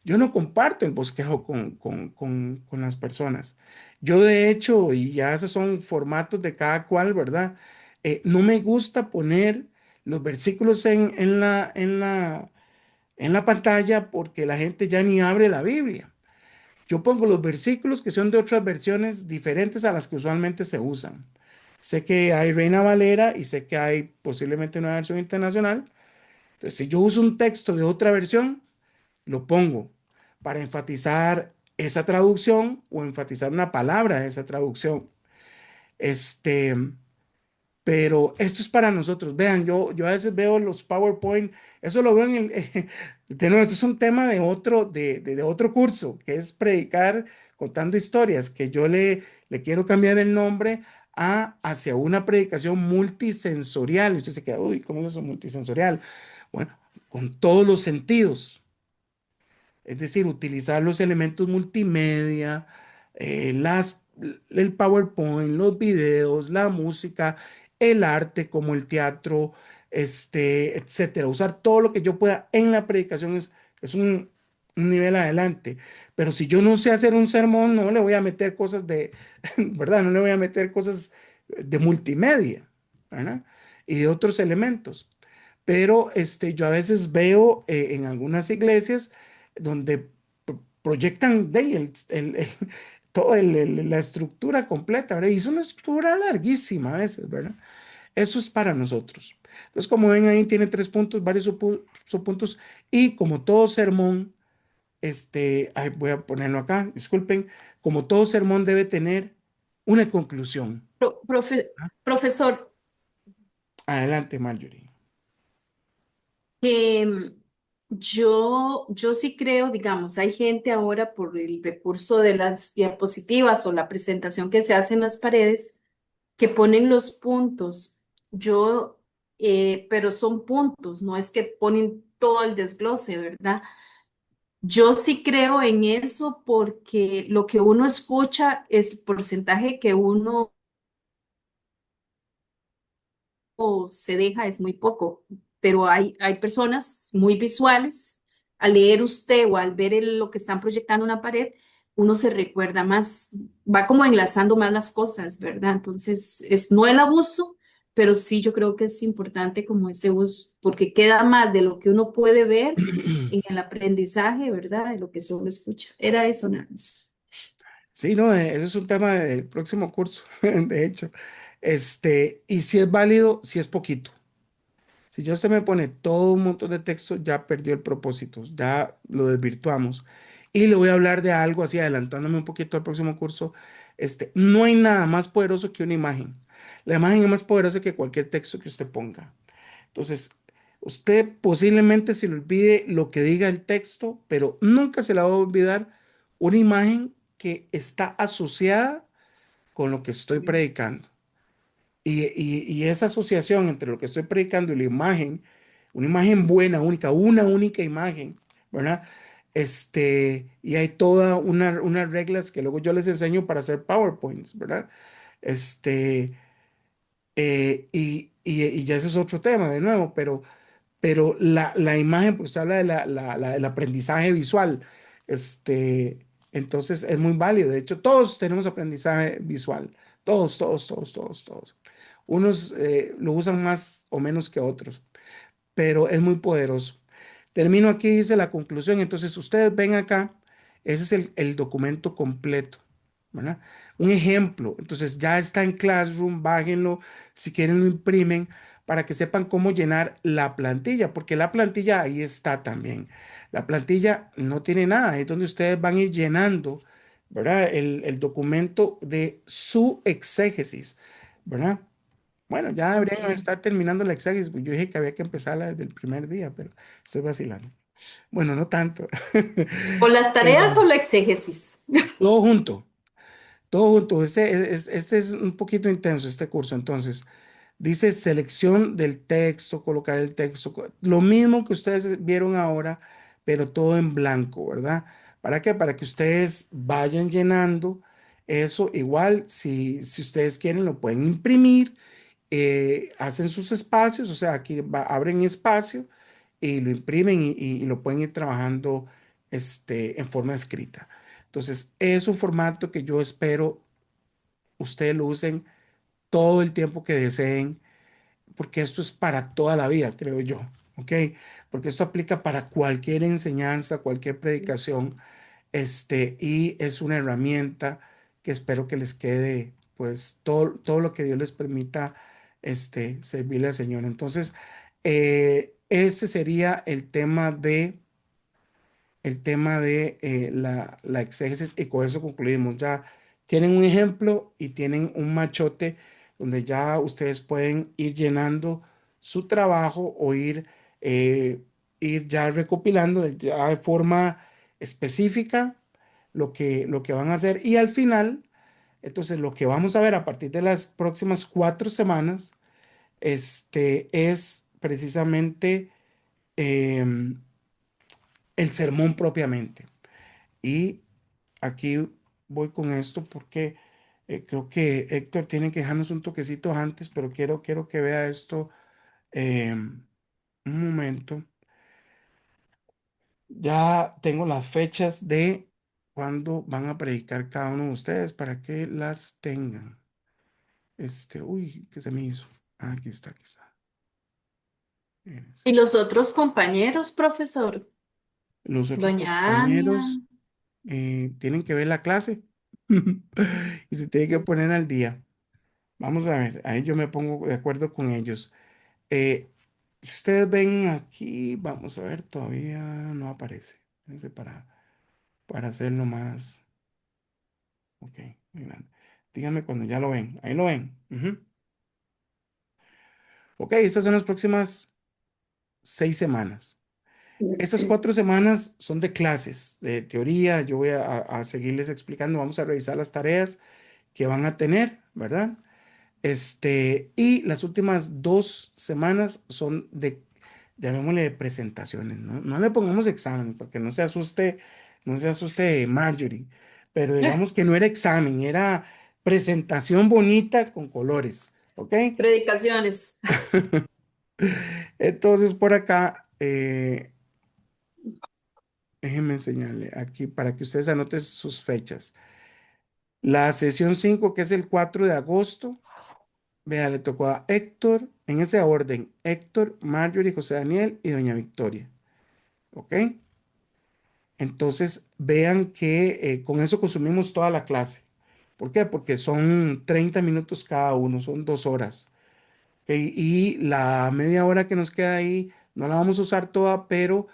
Yo no comparto el bosquejo con las personas. Yo de hecho, y ya esos son formatos de cada cual, ¿verdad? No me gusta poner los versículos en la pantalla porque la gente ya ni abre la Biblia. Yo pongo los versículos que son de otras versiones diferentes a las que usualmente se usan. Sé que hay Reina Valera y sé que hay posiblemente una versión internacional. Entonces, si yo uso un texto de otra versión, lo pongo para enfatizar esa traducción o enfatizar una palabra de esa traducción. Este, pero esto es para nosotros. Vean, yo a veces veo los PowerPoint, eso lo veo en el, de nuevo, esto es un tema de otro curso, que es predicar contando historias, que yo le quiero cambiar el nombre hacia una predicación multisensorial. Y usted se queda, uy, ¿cómo es eso multisensorial? Bueno, con todos los sentidos. Es decir, utilizar los elementos multimedia, el PowerPoint, los videos, la música, el arte como el teatro, etcétera. Usar todo lo que yo pueda en la predicación es un nivel adelante. Pero si yo no sé hacer un sermón, no le voy a meter cosas ¿verdad? No le voy a meter cosas de multimedia, ¿verdad? Y de otros elementos. Pero yo a veces veo en algunas iglesias donde proyectan todo la estructura completa, ¿verdad? Y es una estructura larguísima a veces, ¿verdad? Eso es para nosotros. Entonces, como ven ahí, tiene 3 puntos, varios subpuntos, y como todo sermón, ay, voy a ponerlo acá, disculpen, como todo sermón debe tener una conclusión. Profesor, Adelante, Marjorie. que yo sí creo, digamos, hay gente ahora por el recurso de las diapositivas o la presentación que se hace en las paredes que ponen los puntos. Yo, pero son puntos, no es que ponen todo el desglose, ¿verdad? Yo sí creo en eso porque lo que uno escucha es el porcentaje que uno se deja es muy poco, pero hay personas muy visuales. Al leer usted o al ver lo que están proyectando en una pared, uno se recuerda más, va como enlazando más las cosas, ¿verdad? Entonces, no el abuso, pero sí yo creo que es importante como ese uso, porque queda más de lo que uno puede ver en el aprendizaje, ¿verdad? De lo que solo escucha. Era eso nada más. Sí, no, ese es un tema del próximo curso, de hecho. Y si es válido, si es poquito. Si yo se me pone todo un montón de texto, ya perdió el propósito, ya lo desvirtuamos. Y le voy a hablar de algo así, adelantándome un poquito al próximo curso. No hay nada más poderoso que una imagen. La imagen es más poderosa que cualquier texto que usted ponga. Entonces, usted posiblemente se le olvide lo que diga el texto, pero nunca se la va a olvidar una imagen que está asociada con lo que estoy predicando. Y esa asociación entre lo que estoy predicando y la imagen, una imagen buena, única, una única imagen, ¿verdad? Y hay toda unas reglas que luego yo les enseño para hacer PowerPoints, ¿verdad? Este, y ya ese es otro tema de nuevo, pero la imagen, pues habla de el aprendizaje visual. Este, entonces es muy válido. De hecho, todos tenemos aprendizaje visual. Todos, todos, todos, todos, todos. Unos lo usan más o menos que otros, pero es muy poderoso. Termino aquí, dice la conclusión. Entonces, ustedes ven acá, ese es el documento completo, ¿verdad? Un ejemplo. Entonces, ya está en Classroom, bájenlo, si quieren lo imprimen para que sepan cómo llenar la plantilla, porque la plantilla ahí está también. La plantilla no tiene nada, es donde ustedes van a ir llenando, ¿verdad? El documento de su exégesis, ¿verdad? Bueno, ya Ok. deberían estar terminando la exámenes, pues yo dije que había que empezarla desde el primer día, pero estoy vacilando. Bueno, no tanto. ¿O las tareas o Pero la exégesis? todo junto, todo junto. Ese es un poquito intenso este curso. Entonces, dice selección del texto, colocar el texto, lo mismo que ustedes vieron ahora, pero todo en blanco, ¿verdad? ¿Para qué? Para que ustedes vayan llenando eso. Igual, si ustedes quieren, lo pueden imprimir, hacen sus espacios, o sea, aquí abren espacio y lo imprimen y lo pueden ir trabajando en forma escrita. Entonces, es un formato que yo espero ustedes lo usen todo el tiempo que deseen, porque esto es para toda la vida, creo yo, ¿ok? Porque esto aplica para cualquier enseñanza, cualquier predicación, y es una herramienta que espero que les quede, pues, todo lo que Dios les permita, servirle al Señor. Entonces, ese sería el tema de la exégesis, y con eso concluimos. Ya tienen un ejemplo y tienen un machote donde ya ustedes pueden ir llenando su trabajo o ir ya recopilando ya de forma específica lo que van a hacer. Y al final, entonces lo que vamos a ver a partir de las próximas 4 semanas, es precisamente em, el sermón propiamente. Y aquí voy con esto porque creo que Héctor tiene que dejarnos un toquecito antes, pero quiero que vea esto. Un momento. Ya tengo las fechas de cuándo van a predicar cada uno de ustedes para que las tengan. Uy, ¿qué se me hizo? Ah, aquí está, aquí está. Fíjense. ¿Y los otros compañeros, profesor? Los otros Doña Ania. compañeros tienen que ver la clase y se tienen que poner al día. Vamos a ver, ahí yo me pongo de acuerdo con ellos. Si ustedes ven aquí, vamos a ver, todavía no aparece. Espérense para hacerlo más. Ok, muy grande. Díganme cuando ya lo ven. Ahí lo ven. Ujú. Ok, estas son las próximas 6 semanas. Estas 4 semanas son de clases, de teoría. Yo voy a seguirles explicando. Vamos a revisar las tareas que van a tener, ¿verdad? Y las últimas 2 semanas son llamémosle de presentaciones, ¿no? No le pongamos examen, porque no se asuste Marjorie, pero digamos que no era examen, era presentación bonita con colores, ¿ok? Predicaciones. Entonces por acá, déjenme enseñarle aquí para que ustedes anoten sus fechas. La sesión 5, que es el 4 de agosto. Vea, le tocó a Héctor, en ese orden, Héctor, Marjorie, José Daniel y Doña Victoria. ¿Ok? Entonces, vean que con eso consumimos toda la clase. ¿Por qué? Porque son 30 minutos cada uno, son 2 horas. ¿Ok? Y la media hora que nos queda ahí, no la vamos a usar toda, pero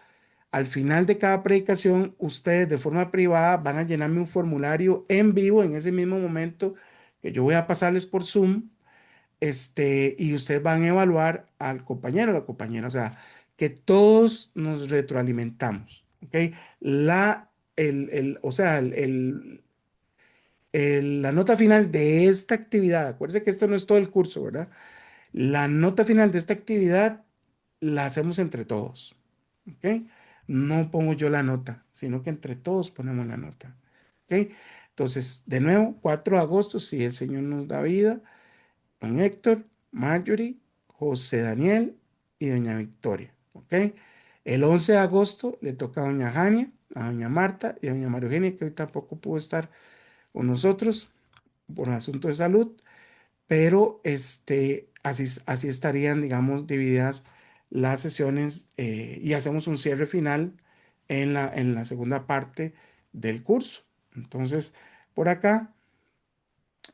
al final de cada predicación, ustedes de forma privada van a llenarme un formulario en vivo en ese mismo momento que yo voy a pasarles por Zoom, y ustedes van a evaluar al compañero o la compañera, o sea, que todos nos retroalimentamos, ¿ok? O sea, la nota final de esta actividad, acuérdense que esto no es todo el curso, ¿verdad? La nota final de esta actividad la hacemos entre todos, ¿ok? no pongo yo la nota, sino que entre todos ponemos la nota. ¿Ok? Entonces, de nuevo, 4 de agosto, si el Señor nos da vida, don Héctor, Marjorie, José Daniel y doña Victoria. ¿Ok? El 11 de agosto le toca a doña Jania, a doña Marta y a doña María Eugenia, que hoy tampoco pudo estar con nosotros por asunto de salud, pero así estarían, digamos, divididas las sesiones y hacemos un cierre final en la segunda parte del curso. Entonces, por acá,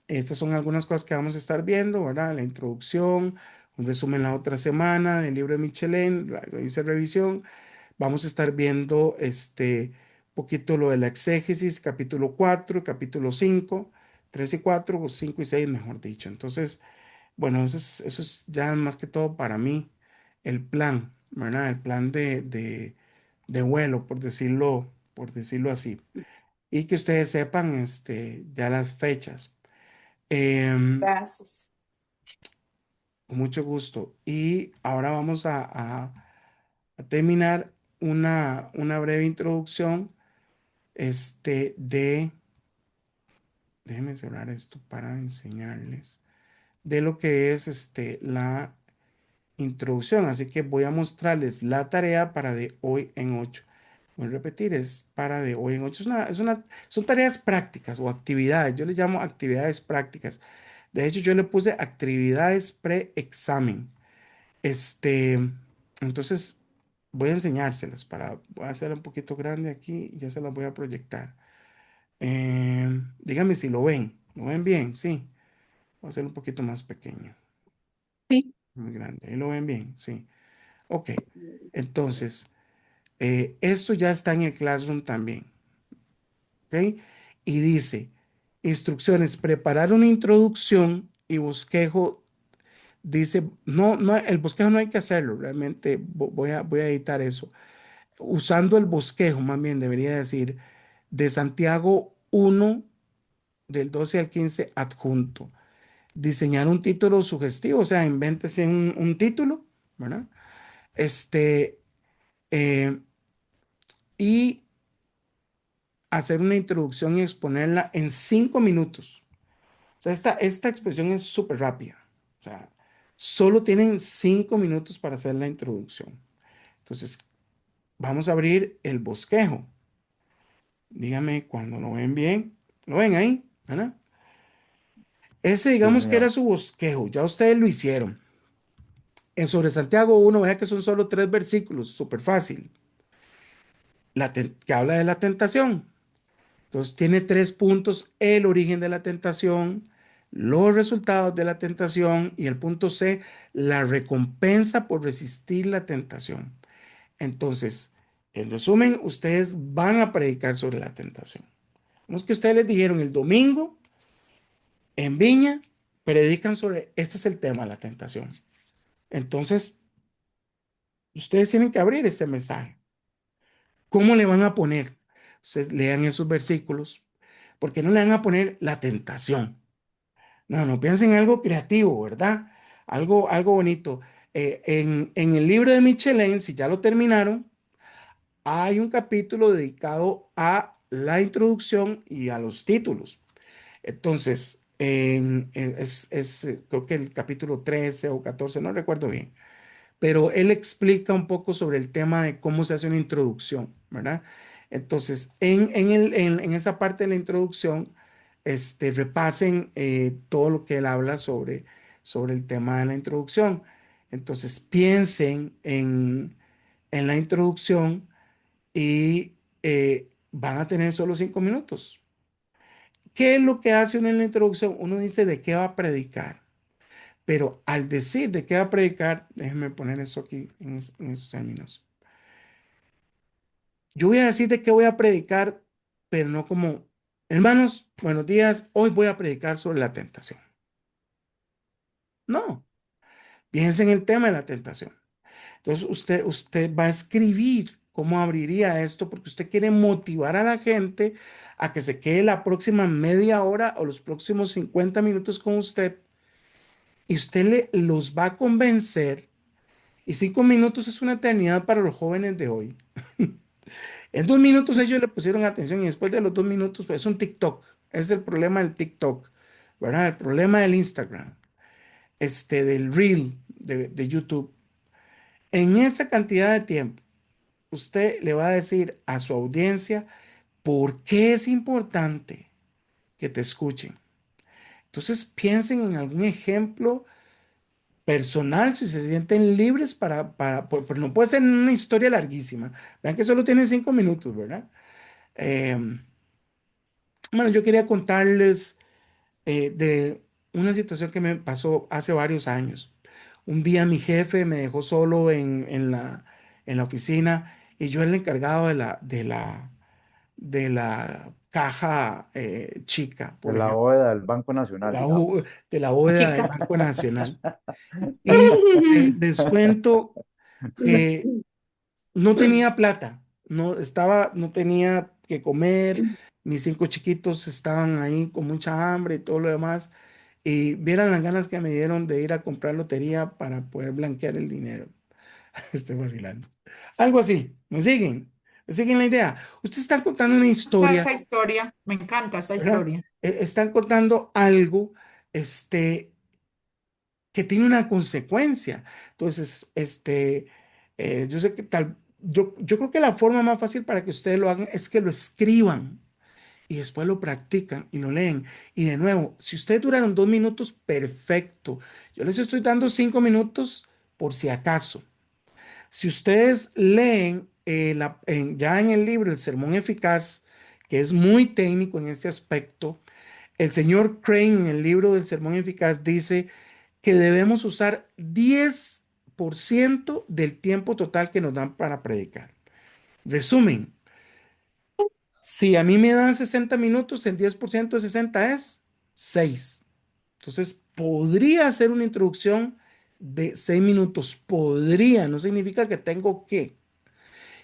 estas son algunas cosas que vamos a estar viendo, ¿verdad? La introducción, un resumen la otra semana del libro de Michelin, dice revisión. Vamos a estar viendo poquito lo de la exégesis, capítulo 4, capítulo 5, 3 y 4, o 5 y 6, mejor dicho. Entonces, bueno, eso es ya más que todo para mí el plan, ¿verdad? El plan de vuelo, por decirlo así. Y que ustedes sepan ya las fechas. Em, Gracias. con mucho gusto. Y ahora vamos a terminar una breve introducción de, déjenme cerrar esto para enseñarles, de lo que es la introducción. Así que voy a mostrarles la tarea para de hoy en 8. Voy a repetir, es para de hoy en 8. Son tareas prácticas o actividades. Yo le llamo actividades prácticas. De hecho, yo le puse actividades pre-examen. Este, entonces, voy a enseñárselas voy a hacerla un poquito grande aquí y ya se las voy a proyectar. Díganme si lo ven. ¿Lo ven bien? Sí. Voy a hacerlo un poquito más pequeño. Sí. Muy grande. ¿Ahí lo ven bien? Sí. Ok. Entonces, esto ya está en el Classroom también. ¿Ok? Y dice, instrucciones, preparar una introducción y bosquejo. Dice, no, no, el bosquejo no hay que hacerlo, realmente voy a editar eso. Usando el bosquejo, más bien debería decir, de Santiago 1 del 12 al 15 adjunto. Diseñar un título sugestivo, o sea, invéntese un título, ¿verdad? Este, eh, y hacer una introducción y exponerla en 5 minutos. O sea, esta expresión es súper rápida. O sea, solo tienen 5 minutos para hacer la introducción. Entonces, vamos a abrir el bosquejo. Dígame cuando lo ven bien. ¿Lo ven ahí? ¿Verdad? Ese, Sí, digamos que era señor. su bosquejo. Ya ustedes lo hicieron. En sobre Santiago 1, vea que son solo 3 versículos. Súper fácil. Que habla de la tentación. Entonces, tiene 3 puntos: el origen de la tentación, los resultados de la tentación y el punto C, la recompensa por resistir la tentación. Entonces, en resumen, ustedes van a predicar sobre la tentación. Como es que ustedes les dijeron el domingo en Viña, predican sobre, este es el tema, la tentación. Entonces, ustedes tienen que abrir este mensaje. ¿Cómo le van a poner? Ustedes lean esos versículos. ¿Por qué no le van a poner la tentación? No, no piensen en algo creativo, ¿verdad? Algo bonito. En el libro de Michelin, si ya lo terminaron, hay un capítulo dedicado a la introducción y a los títulos. Entonces, creo que el capítulo 13 o 14, no recuerdo bien, pero él explica un poco sobre el tema de cómo se hace una introducción, ¿verdad? Entonces, en esa parte de la introducción, repasen todo lo que él habla sobre el tema de la introducción. Entonces, piensen en la introducción y van a tener solo 5 minutos. ¿Qué es lo que hace uno en la introducción? Uno dice de qué va a predicar, pero al decir de qué va a predicar, déjenme poner eso aquí en esos términos. Yo voy a decir de qué voy a predicar, pero no como, hermanos, buenos días, hoy voy a predicar sobre la tentación. No, piensa en el tema de la tentación. Entonces usted va a escribir cómo abriría esto porque usted quiere motivar a la gente a que se quede la próxima media hora o los próximos 50 minutos con usted y usted los va a convencer. Y 5 minutos es una eternidad para los jóvenes de hoy. En 2 minutos ellos le pusieron atención y después de los 2 minutos, pues es un TikTok. Es el problema del TikTok, ¿verdad? El problema del Instagram, del Reel de YouTube. En esa cantidad de tiempo, usted le va a decir a su audiencia por qué es importante que te escuchen. Entonces piensen en algún ejemplo personal si se sienten libres pero no puede ser una historia larguísima. Vean que solo tienen 5 minutos, ¿verdad? Eh, bueno, yo quería contarles de una situación que me pasó hace varios años. Un día mi jefe me dejó solo en la oficina y yo era el encargado de la caja chica, De por la ejemplo, bóveda del Banco de Nacional, la, bo- digamos. de la bóveda del Chica. Banco Nacional. Y les cuento que no tenía plata, no tenía que comer, mis 5 chiquitos estaban ahí con mucha hambre y todo lo demás, y vieran las ganas que me dieron de ir a comprar lotería para poder blanquear el dinero. Estoy vacilando. Algo así, ¿me siguen? ¿Me siguen la idea? Ustedes están contando una historia, Esa historia, me encanta esa ¿verdad? historia. Están contando algo, este, que tiene una consecuencia. Entonces, yo sé que yo creo que la forma más fácil para que ustedes lo hagan es que lo escriban y después lo practican y lo leen. Y de nuevo, si ustedes duraron 2 minutos, perfecto. Yo les estoy dando 5 minutos por si acaso. Si ustedes leen ya en el libro El Sermón Eficaz, que es muy técnico en este aspecto, el señor Crane en el libro del Sermón Eficaz dice que debemos usar 10% del tiempo total que nos dan para predicar. Resumen, si a mí me dan 60 minutos, el 10% de 60 es 6. Entonces, podría hacer una introducción de 6 minutos. Podría, no significa que tengo que.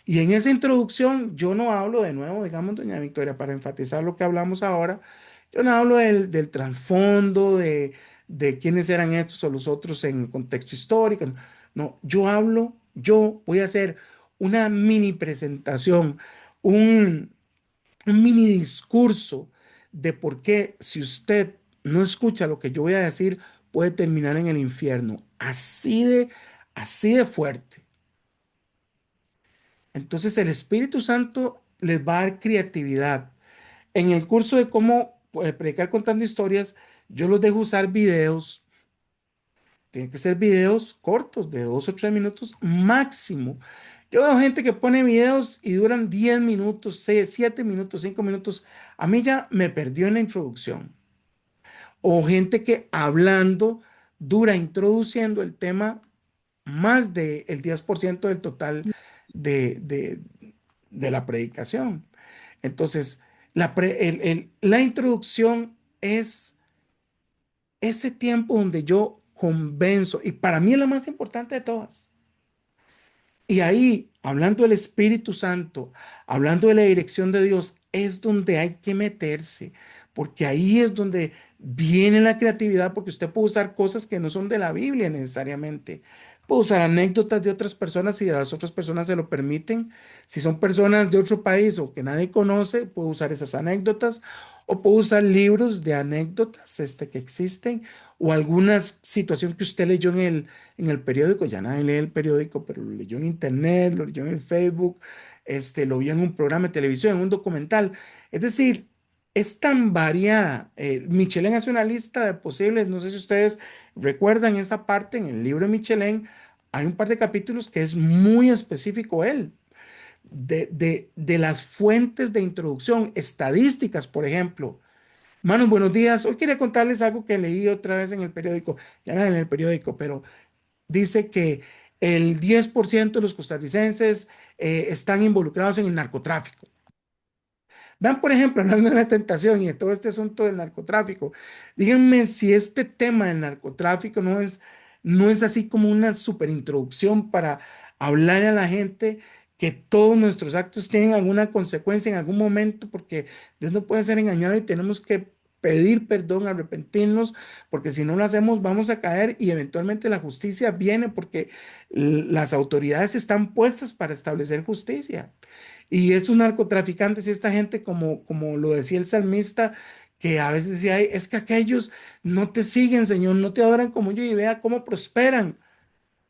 Y en esa introducción yo no hablo de nuevo, digamos, doña Victoria, para enfatizar lo que hablamos ahora, yo no hablo del trasfondo, de quiénes eran estos o los otros en contexto histórico. No, yo voy a hacer una mini presentación, un mini discurso de por qué si usted no escucha lo que yo voy a decir, puede terminar en el infierno. Así de fuerte. Entonces el Espíritu Santo les va a dar creatividad. En el curso de cómo predicar contando historias, yo los dejo usar videos. Tienen que ser videos cortos, de 2 o 3 minutos máximo. Yo veo gente que pone videos y duran 10 minutos, 7 minutos, 5 minutos. A mí ya me perdió en la introducción. O gente que hablando dura introduciendo el tema más del 10% del total de la predicación. Entonces, la introducción es ese tiempo donde yo convenzo, y para mí es la más importante de todas. Y ahí, hablando del Espíritu Santo, hablando de la dirección de Dios, es donde hay que meterse, porque ahí es donde viene la creatividad, porque usted puede usar cosas que no son de la Biblia necesariamente. Puede usar anécdotas de otras personas si las otras personas se lo permiten. Si son personas de otro país o que nadie conoce, puede usar esas anécdotas. O puede usar libros de anécdotas que existen o alguna situación que usted leyó en el periódico, ya nadie lee el periódico, pero lo leyó en internet, lo leyó en el Facebook, lo vio en un programa de televisión, en un documental. Es decir, es tan variada. Michelin hace una lista de posibles, no sé si ustedes recuerdan esa parte en el libro de Michelin, hay un par de capítulos que es muy específico él, de las fuentes de introducción, estadísticas, por ejemplo. Manos, buenos días. Hoy quería contarles algo que leí otra vez en el periódico, ya no en el periódico, pero dice que el 10% de los costarricenses están involucrados en el narcotráfico. Vean, por ejemplo, hablando de la tentación y de todo este asunto del narcotráfico, díganme si este tema del narcotráfico no es así como una super introducción para hablar a la gente que todos nuestros actos tienen alguna consecuencia en algún momento, porque Dios no puede ser engañado y tenemos que pedir perdón, arrepentirnos, porque si no lo hacemos vamos a caer y eventualmente la justicia viene porque las autoridades están puestas para establecer justicia. Y estos narcotraficantes y esta gente, como lo decía el salmista, que a veces decía, "Ay, es que aquellos no te siguen, Señor, no te adoran como yo y vea cómo prosperan".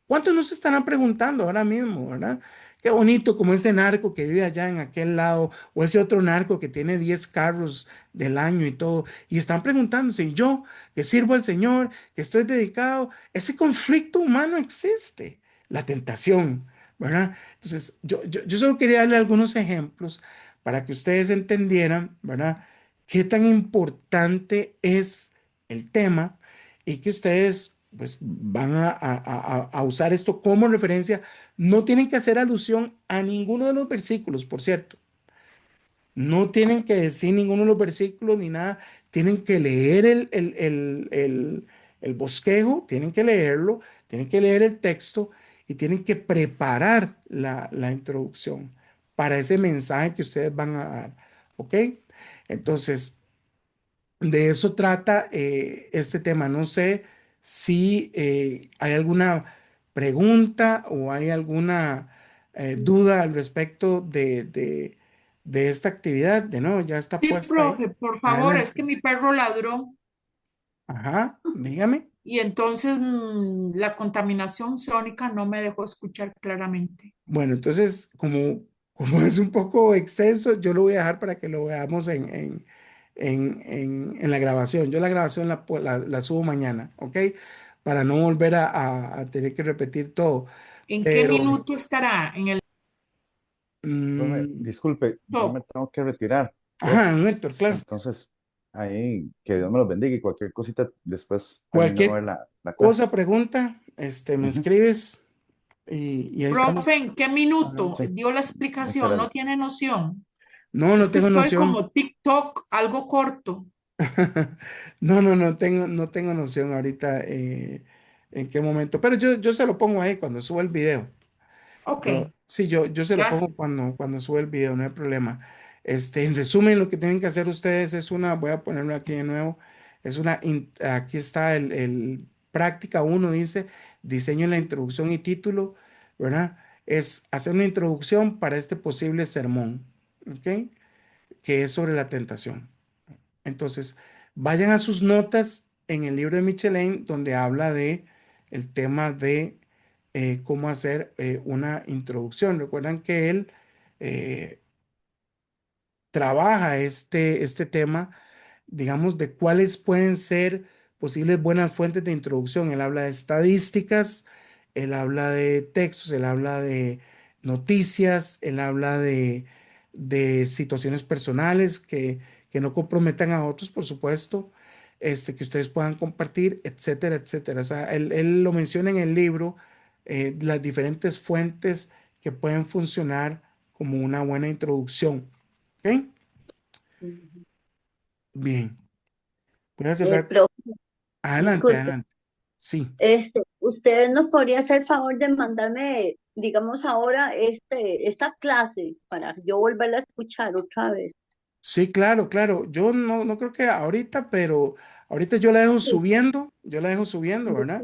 ¿Cuántos nos estarán preguntando ahora mismo, verdad? Qué bonito como ese narco que vive allá en aquel lado o ese otro narco que tiene 10 carros del año y todo. Y están preguntándose, ¿y yo que sirvo al Señor, que estoy dedicado? Ese conflicto humano existe, la tentación, ¿verdad? Entonces, yo solo quería darle algunos ejemplos para que ustedes entendieran, ¿verdad? Qué tan importante es el tema y que ustedes pues van a usar esto como referencia. No tienen que hacer alusión a ninguno de los versículos, por cierto. No tienen que decir ninguno de los versículos ni nada. Tienen que leer el bosquejo, tienen que leerlo, tienen que leer el texto y tienen que preparar la introducción para ese mensaje que ustedes van a dar. ¿Ok? Entonces, de eso trata este tema. No sé si hay alguna pregunta o hay alguna duda al respecto de esta actividad. De nuevo, ya está Sí, puesta ahí. profe, por favor, es que Adelante. mi perro ladró Ajá, dígame. y entonces la contaminación sónica no me dejó escuchar claramente. Bueno, entonces, como es un poco exceso, yo lo voy a dejar para que lo veamos en la grabación. Yo la grabación la subo mañana, ¿ok? Para no volver a tener que repetir todo. ¿En qué Pero, minuto estará? En el Profe, mm, disculpe, yo me top. tengo que retirar, profe. ajá, Héctor, claro. Entonces, ahí, que Dios me los bendiga y cualquier cosita, después termino de ver Cualquier la clase. cosa, pregunta, me Ujú. escribes y ahí Profe, estamos. ¿en qué Ajá. minuto Sí, dio la muchas explicación? No gracias. tiene noción. No, no Es que tengo estoy noción. como TikTok, algo corto. No tengo noción ahorita en qué momento, pero yo se lo pongo ahí cuando suba el video. Ok, Sí, yo se lo pongo gracias. cuando sube el video, no hay problema. En resumen, lo que tienen que hacer ustedes es voy a ponerlo aquí de nuevo, aquí está el práctica uno dice, diseño la introducción y título, ¿verdad? Es hacer una introducción para este posible sermón, ¿ok? Que es sobre la tentación. Entonces, vayan a sus notas en el libro de Michelin, donde habla de el tema de cómo hacer una introducción. Recuerdan que él eh, trabaja este tema, digamos, de cuáles pueden ser posibles buenas fuentes de introducción. Él habla de estadísticas, él habla de textos, él habla de noticias, él habla de situaciones personales que no comprometan a otros, por supuesto, que ustedes puedan compartir, etcétera, etcétera. O sea, él lo menciona en el libro, las diferentes fuentes que pueden funcionar como una buena introducción. ¿Ok? Ujú. Bien, voy a cerrar. Profe, Adelante, disculpe, adelante. Sí, ¿usted nos podría hacer el favor de mandarme, digamos ahora, esta clase para yo volverla a escuchar otra vez? sí, claro, claro. Yo no creo que ahorita, pero ahorita yo la dejo Sí, subiendo, yo la dejo subiendo, ¿verdad?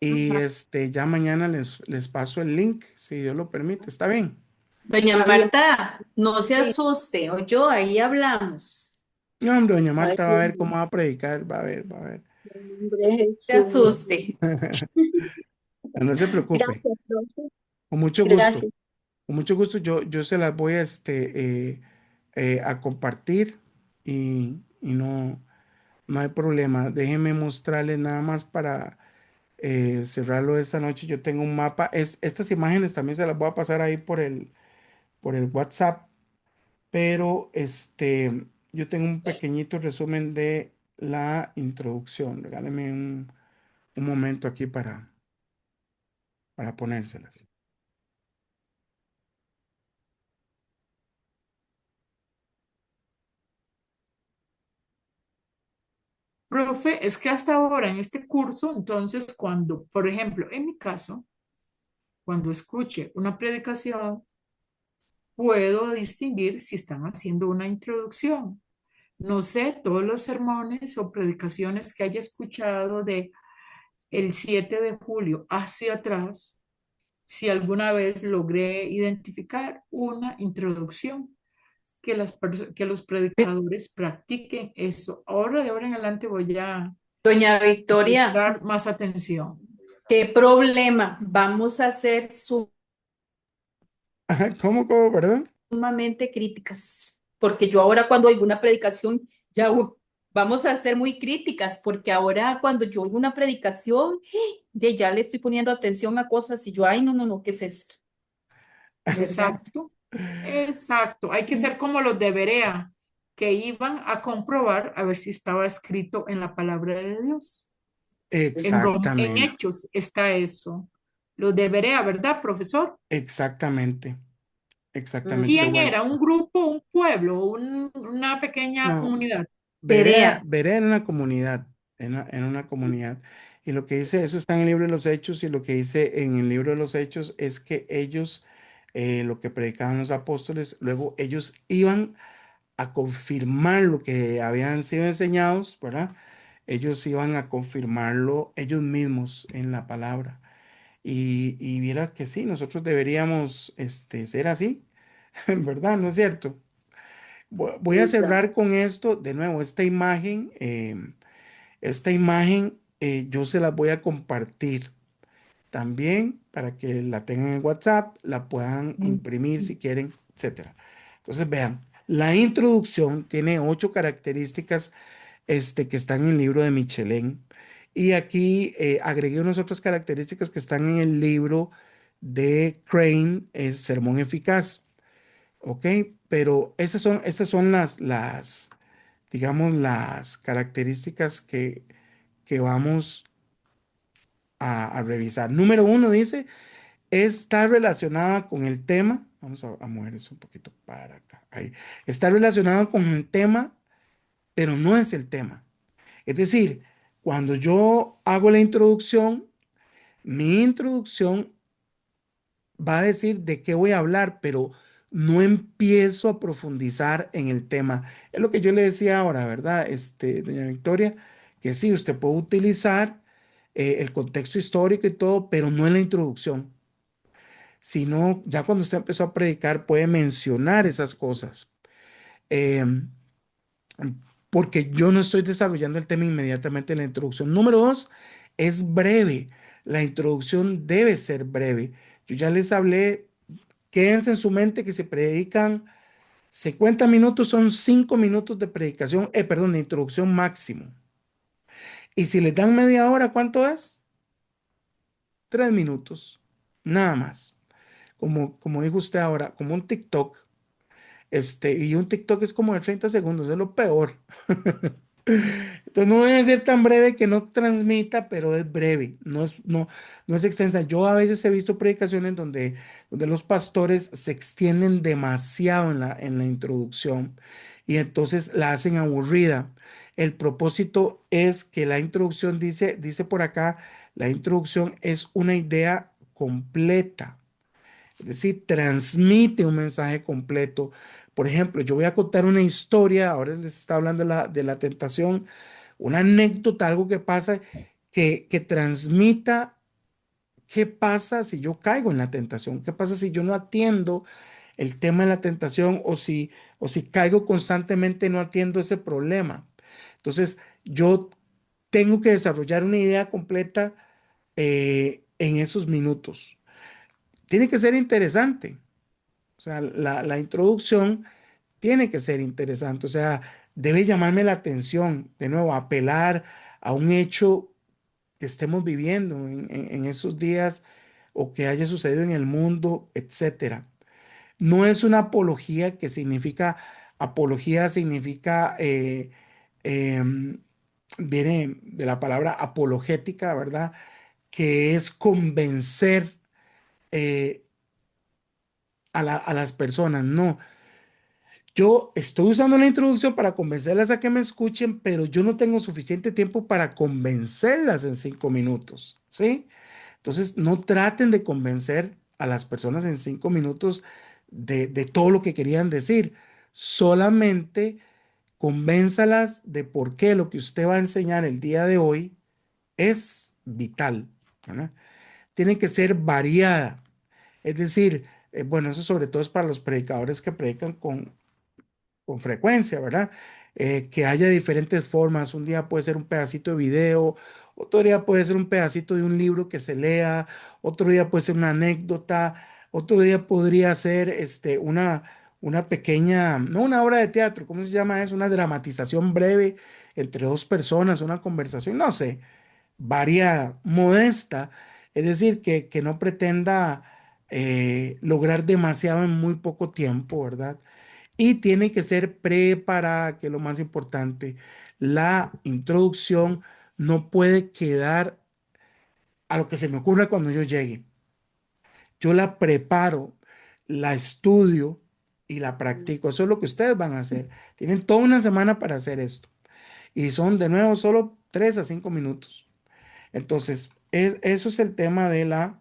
Y ajá, ya mañana les paso el link, si Dios lo permite. ¿Está bien? Doña está bien, Marta, no se sí, asuste, o yo ahí hablamos. No, hombre, doña ay, Marta va a Dios ver mío, cómo va a predicar, va a ver, va a ver. en el nombre de Se Jesús. asuste. No se preocupe, Gracias, profe, con mucho gusto. gracias. Con mucho gusto yo se las voy a compartir y no hay problema. Déjenme mostrarles nada más para cerrarlo esta noche. Yo tengo un mapa. Estas imágenes también se las voy a pasar ahí por el WhatsApp, pero yo tengo un pequeñito resumen de la introducción. Regáleme un momento aquí para ponérselas. Profe, es que hasta ahora en este curso, entonces cuando, por ejemplo, en mi caso, cuando escuche una predicación, puedo distinguir si están haciendo una introducción. No sé, todos los sermones o predicaciones que haya escuchado de el 7 de julio hacia atrás, si alguna vez logré identificar una introducción que los predicadores practiquen eso. De ahora en adelante voy Doña a Victoria, prestar más atención. ¿qué problema? Vamos a ser Ajá, ¿cómo, perdón? sumamente críticas, porque yo ahora cuando oigo una predicación, ya vamos a ser muy críticas, porque ahora cuando yo oigo una predicación, ya le estoy poniendo atención a cosas y yo, ay, no, no, no, ¿qué es esto? ¿Verdad? Exacto, exacto. Hay que ser como los de Berea, que iban a comprobar a ver si estaba escrito en la palabra de Dios. En Exactamente, Hechos está eso. Los de Berea, ¿verdad, profesor? exactamente, exactamente Ujú. ¿Quién igual. era? ¿Un grupo, un pueblo, una pequeña No, comunidad? Berea, Perea. Berea en una comunidad, en una comunidad. Y lo que dice, eso está en el libro de los Hechos, y lo que dice en el libro de los Hechos es que ellos, lo que predicaban los apóstoles, luego ellos iban a confirmar lo que habían sido enseñados, ¿verdad? Ellos iban a confirmarlo ellos mismos en la palabra. Y viera que sí, nosotros deberíamos ser así, ¿verdad? ¿No es cierto? Voy a cerrar con esto, de nuevo, esta imagen yo se la voy a compartir también para que la tengan en WhatsApp, la puedan imprimir si quieren, etcétera. Entonces, vean, la introducción tiene 8 características que están en el libro de Michelin. Y aquí agregué unas otras características que están en el libro de Crane, es Sermón Eficaz. ¿Ok? Pero esas son digamos, las características que vamos a revisar. Número uno dice, está relacionada con el tema. Vamos a mover eso un poquito para acá. Ahí. Está relacionado con el tema, pero no es el tema. Es decir, cuando yo hago la introducción, mi introducción va a decir de qué voy a hablar, pero no empiezo a profundizar en el tema. Es lo que yo le decía ahora, ¿verdad? Doña Victoria, que sí, usted puede utilizar el contexto histórico y todo, pero no en la introducción, sino ya cuando usted empezó a predicar puede mencionar esas cosas. Em, Porque yo no estoy desarrollando el tema inmediatamente en la introducción. Número dos, es breve. La introducción debe ser breve. Yo ya les hablé, quédense en su mente que se predican 50 minutos, son 5 minutos de predicación, perdón, de introducción máximo. Y si les dan media hora, ¿cuánto es? 3 minutos, nada más. Como dijo usted ahora, como un TikTok. Y un TikTok es como de 30 segundos, es lo peor. Entonces no debe ser tan breve que no transmita, pero es breve, no es extensa. Yo a veces he visto predicaciones donde los pastores se extienden demasiado en la introducción y entonces la hacen aburrida. El propósito es que la introducción, dice por acá, la introducción es una idea completa. Es decir, transmite un mensaje completo. Por ejemplo, yo voy a contar una historia, ahora les está hablando de la tentación, una anécdota, algo que pasa, que transmita qué pasa si yo caigo en la tentación, qué pasa si yo no atiendo el tema de la tentación o si caigo constantemente no atiendo ese problema. Entonces, yo tengo que desarrollar una idea completa en esos minutos. Tiene que ser interesante. O sea, la introducción tiene que ser interesante, o sea, debe llamarme la atención, de nuevo, apelar a un hecho que estemos viviendo en esos días o que haya sucedido en el mundo, etcétera. No es una apología apología significa, viene de la palabra apologética, ¿verdad? Que es convencer eh, a las personas, no. Yo estoy usando la introducción para convencerlas a que me escuchen, pero yo no tengo suficiente tiempo para convencerlas en 5 minutos, ¿sí? Entonces, no traten de convencer a las personas en 5 minutos de todo lo que querían decir. Solamente convénzalas de por qué lo que usted va a enseñar el día de hoy es vital, ¿verdad? Tiene que ser variada. Es decir, bueno, eso sobre todo es para los predicadores que predican con frecuencia, ¿verdad? Que haya diferentes formas. Un día puede ser un pedacito de video, otro día puede ser un pedacito de un libro que se lea, otro día puede ser una anécdota, otro día podría ser una pequeña, no una obra de teatro, ¿cómo se llama eso? Una dramatización breve entre dos personas, una conversación, no sé, variada, modesta, es decir, que no pretenda lograr demasiado en muy poco tiempo, ¿verdad? Y tiene que ser preparada, que es lo más importante. La introducción no puede quedar a lo que se me ocurra cuando yo llegue. Yo la preparo, la estudio y la practico. Eso es lo que ustedes van a hacer. Tienen toda una semana para hacer esto. Y son de nuevo solo 3 a 5 minutos. Entonces, eso es el tema de la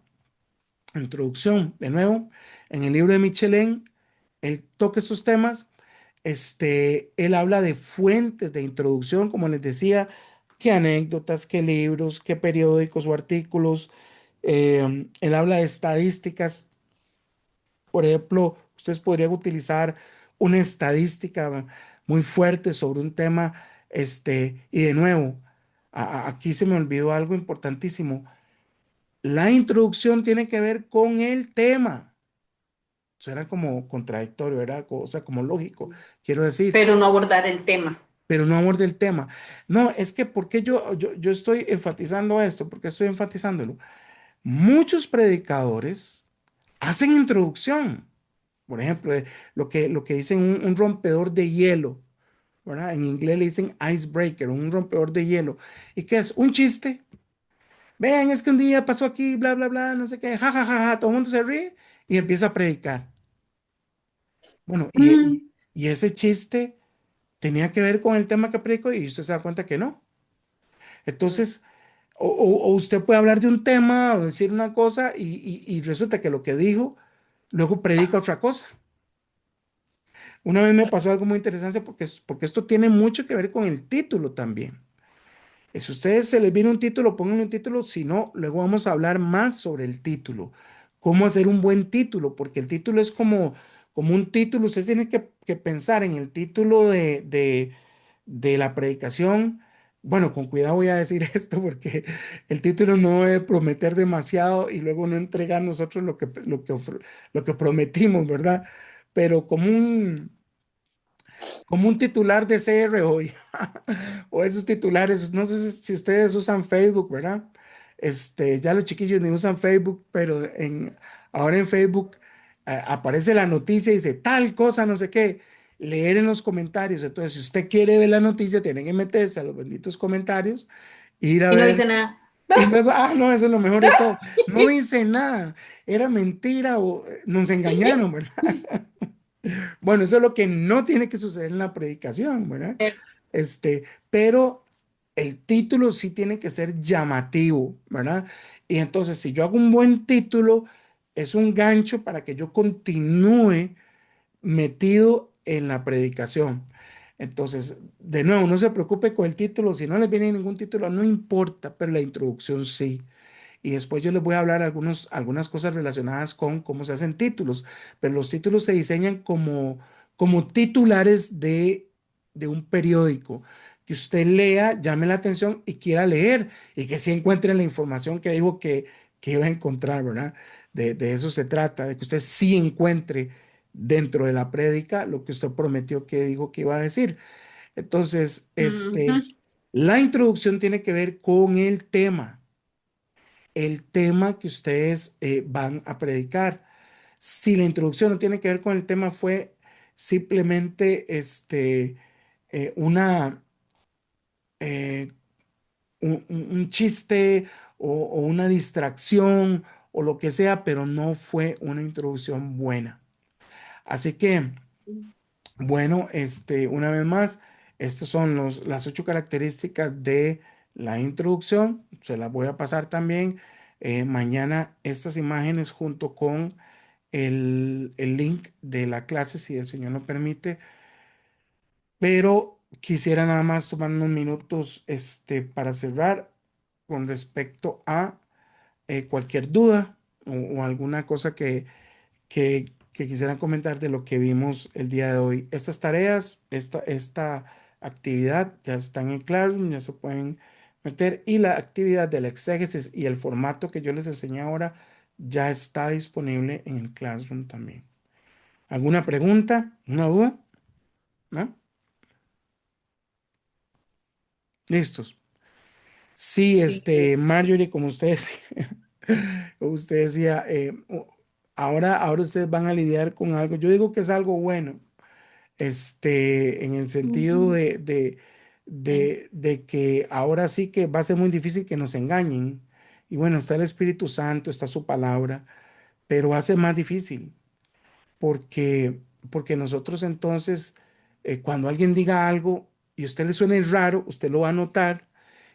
introducción. De nuevo, en el libro de Michelin, él toca esos temas. Él habla de fuentes de introducción, como les decía, qué anécdotas, qué libros, qué periódicos o artículos. Él habla de estadísticas. Por ejemplo, ustedes podrían utilizar una estadística muy fuerte sobre un tema, y de nuevo, aquí se me olvidó algo importantísimo. La introducción tiene que ver con el tema. Suena como contradictorio, ¿verdad? O sea, como lógico, quiero decir, pero no abordar el tema. pero no aborde el tema. No, es que, ¿por qué yo estoy enfatizando esto? ¿Por qué estoy enfatizándolo? Muchos predicadores hacen introducción. Por ejemplo, lo que dicen un rompedor de hielo, ¿verdad? En inglés le dicen icebreaker, un rompedor de hielo. ¿Y qué es? Un chiste. Vean, es que un día pasó aquí, bla, bla, bla, no sé qué, ja, ja, ja, ja, todo el mundo se ríe y empieza a predicar. Bueno, Mm, y ese chiste tenía que ver con el tema que predicó y usted se da cuenta que no. Entonces, o usted puede hablar de un tema o decir una cosa y resulta que lo que dijo, luego predica otra cosa. Una vez me pasó algo muy interesante porque esto tiene mucho que ver con el título también. Si a ustedes se les viene un título, pongan un título. Si no, luego vamos a hablar más sobre el título. Cómo hacer un buen título, porque el título es como un título. Ustedes tienen que pensar en el título de la predicación. Bueno, con cuidado voy a decir esto porque el título no debe prometer demasiado y luego no entregar nosotros lo que prometimos, ¿verdad? Pero como un titular de CR hoy, o esos titulares, no sé si ustedes usan Facebook, ¿verdad? Ya los chiquillos ni usan Facebook, pero ahora en Facebook aparece la noticia y dice tal cosa, no sé qué, leer en los comentarios. Entonces, si usted quiere ver la noticia, tiene que meterse a los benditos comentarios, ir a y no ver, dice nada. y luego, no, eso es lo mejor de todo. No dice nada, era mentira o nos engañaron, ¿verdad? Bueno, eso es lo que no tiene que suceder en la predicación, ¿verdad? Pero el título sí tiene que ser llamativo, ¿verdad? Y entonces, si yo hago un buen título, es un gancho para que yo continúe metido en la predicación. Entonces, de nuevo, no se preocupe con el título. Si no les viene ningún título, no importa, pero la introducción sí. Y después yo les voy a hablar algunas cosas relacionadas con cómo se hacen títulos, pero los títulos se diseñan como titulares de un periódico que usted lea, llame la atención y quiera leer y que sí encuentre la información que dijo que iba a encontrar, ¿verdad? De eso se trata, de que usted sí encuentre dentro de la prédica lo que usted prometió que dijo que iba a decir. Entonces, Ujú. la introducción tiene que ver con el tema que ustedes van a predicar. Si la introducción no tiene que ver con el tema, fue simplemente una, eh, un chiste o una distracción o lo que sea, pero no fue una introducción buena. Así que, bueno, una vez más, estas son las 8 características de la introducción. Se las voy a pasar también mañana estas imágenes junto con el link de la clase, si el Señor lo permite. Pero quisiera nada más tomar unos minutos para cerrar con respecto a cualquier duda. o alguna cosa que quisieran comentar de lo que vimos el día de hoy. Estas tareas, esta actividad ya están en Classroom, ya se pueden meter y la actividad del exégesis y el formato que yo les enseñé ahora ya está disponible en el Classroom también. ¿Alguna pregunta? ¿Una duda? ¿No? Listos. Sí, Sí, Marjorie, como ustedes, usted decía, ahora ustedes van a lidiar con algo. Yo digo que es algo bueno, en el sentido Ujú. de que ahora sí que va a ser muy difícil que nos engañen. Y bueno, está el Espíritu Santo, está su palabra, pero va a ser más difícil porque, porque nosotros entonces, cuando alguien diga algo y a usted le suene raro, usted lo va a notar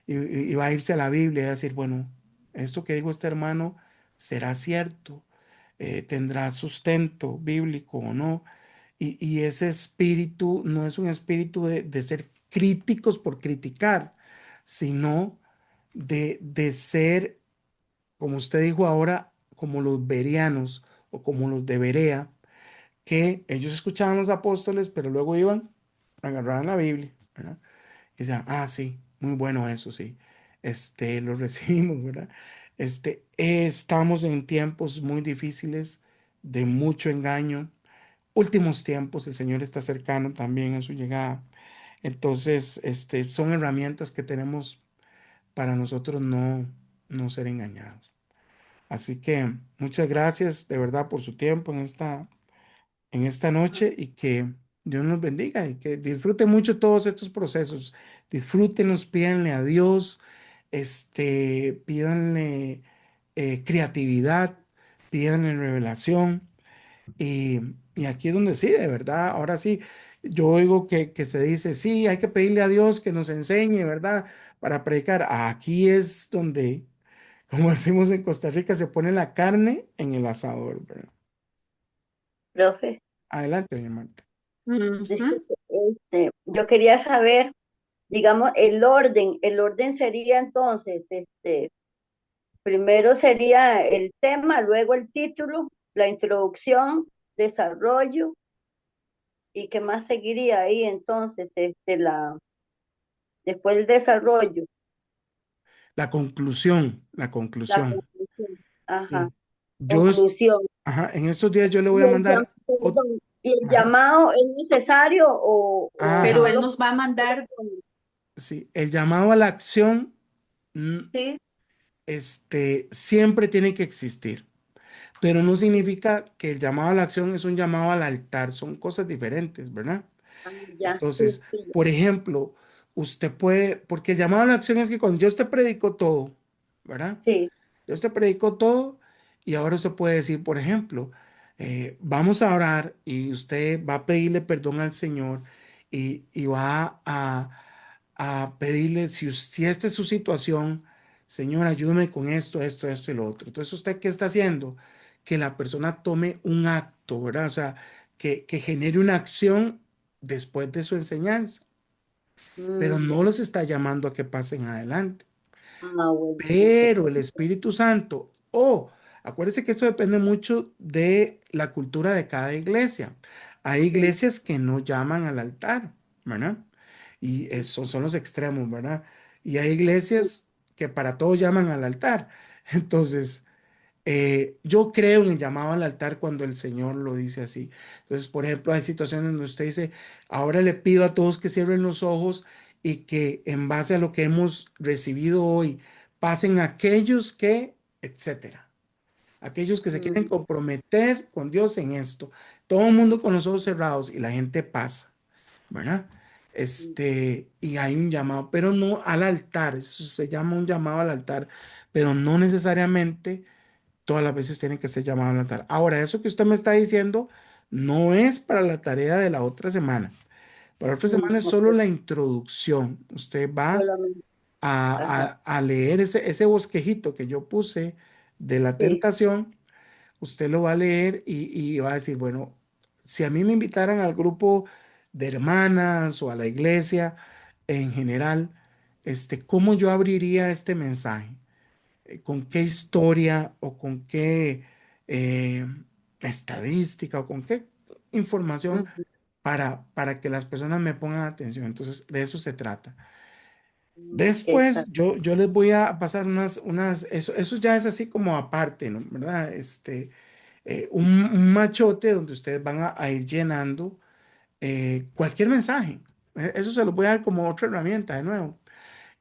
y va a irse a la Biblia y a decir, bueno, esto que dijo este hermano será cierto, tendrá sustento bíblico o no. Y ese espíritu no es un espíritu de ser críticos por criticar, sino de ser, como usted dijo ahora, como los bereanos o como los de Berea, que ellos escuchaban a los apóstoles, pero luego iban, agarraban la Biblia, ¿verdad? Y decían, ah, sí, muy bueno eso, sí. Lo recibimos, ¿verdad? Estamos en tiempos muy difíciles, de mucho engaño. Últimos tiempos, el Señor está cercano también a su llegada. Entonces, son herramientas que tenemos para nosotros no ser engañados. Así que muchas gracias de verdad por su tiempo en esta noche y que Dios nos bendiga y que disfruten mucho todos estos procesos. Disfrútenlos, pídanle a Dios, pídanle creatividad, pídanle revelación y, y aquí es donde sí, de verdad, ahora sí, yo oigo que se dice, sí, hay que pedirle a Dios que nos enseñe, ¿verdad? Para predicar. Aquí es donde, como decimos en Costa Rica, se pone la carne en el asador, ¿verdad? profe, Adelante, mi Marta. Ujú. disculpe, yo quería saber, digamos, el orden sería entonces, primero sería el tema, luego el título, la introducción, desarrollo, y qué más seguiría ahí entonces, después el desarrollo, La la conclusión, conclusión, ajá, sí. Yo, conclusión. ajá, en estos días yo le voy Y a el, mandar, perdón, ¿y el ajá, llamado es necesario o Pero ajá, él solo, nos va a solo mandar, sí, el llamado a la acción, mm, sí? siempre tiene que existir. Pero no significa que el llamado a la acción es un llamado al altar, son cosas diferentes, ¿verdad? Ah, ya, sí, Entonces, sí, por ejemplo, usted puede, porque el llamado a la acción es que cuando Dios te predicó todo, ¿verdad? sí. Dios te predicó todo y ahora usted puede decir, por ejemplo, vamos a orar y usted va a pedirle perdón al Señor y va a pedirle, si esta es su situación, Señor, ayúdame con esto y lo otro. Entonces, ¿usted qué está haciendo? Que la persona tome un acto, ¿verdad? O sea, que genere una acción después de su enseñanza, pero Ya. no los está llamando a que pasen adelante. Ah, bueno, Pero el Espíritu Santo, acuérdese que esto depende mucho de la cultura de cada iglesia. Hay sí. iglesias que no llaman al altar, ¿verdad? Y esos son los extremos, ¿verdad? Y hay iglesias que para todo llaman al altar. Entonces, yo creo en el llamado al altar cuando el Señor lo dice así. Entonces, por ejemplo, hay situaciones donde usted dice, ahora le pido a todos que cierren los ojos y que en base a lo que hemos recibido hoy, pasen aquellos que, etcétera. Aquellos que se quieren Mm, comprometer con Dios en esto. Todo el mundo con los ojos cerrados y la gente pasa, ¿verdad? Y hay un llamado, pero no al altar. Eso se llama un llamado al altar, pero no necesariamente todas las veces tienen que ser llamados a la tarea. Ahora, eso que usted me está diciendo no es para la tarea de la otra semana. Para la otra semana es solo ok, la introducción. Usted va solamente, ajá, a leer ese bosquejito que yo puse de la sí. tentación. Usted lo va a leer y va a decir, bueno, si a mí me invitaran al grupo de hermanas o a la iglesia en general, ¿cómo yo abriría este mensaje? con qué historia o con qué eh, estadística o con qué información Ujú. para que las personas me pongan atención. Entonces, de eso se trata. Ok, está. Después, yo les voy a pasar eso ya es así como aparte, ¿no? ¿Verdad? Un machote donde ustedes van a ir llenando cualquier mensaje. Eso se los voy a dar como otra herramienta de nuevo.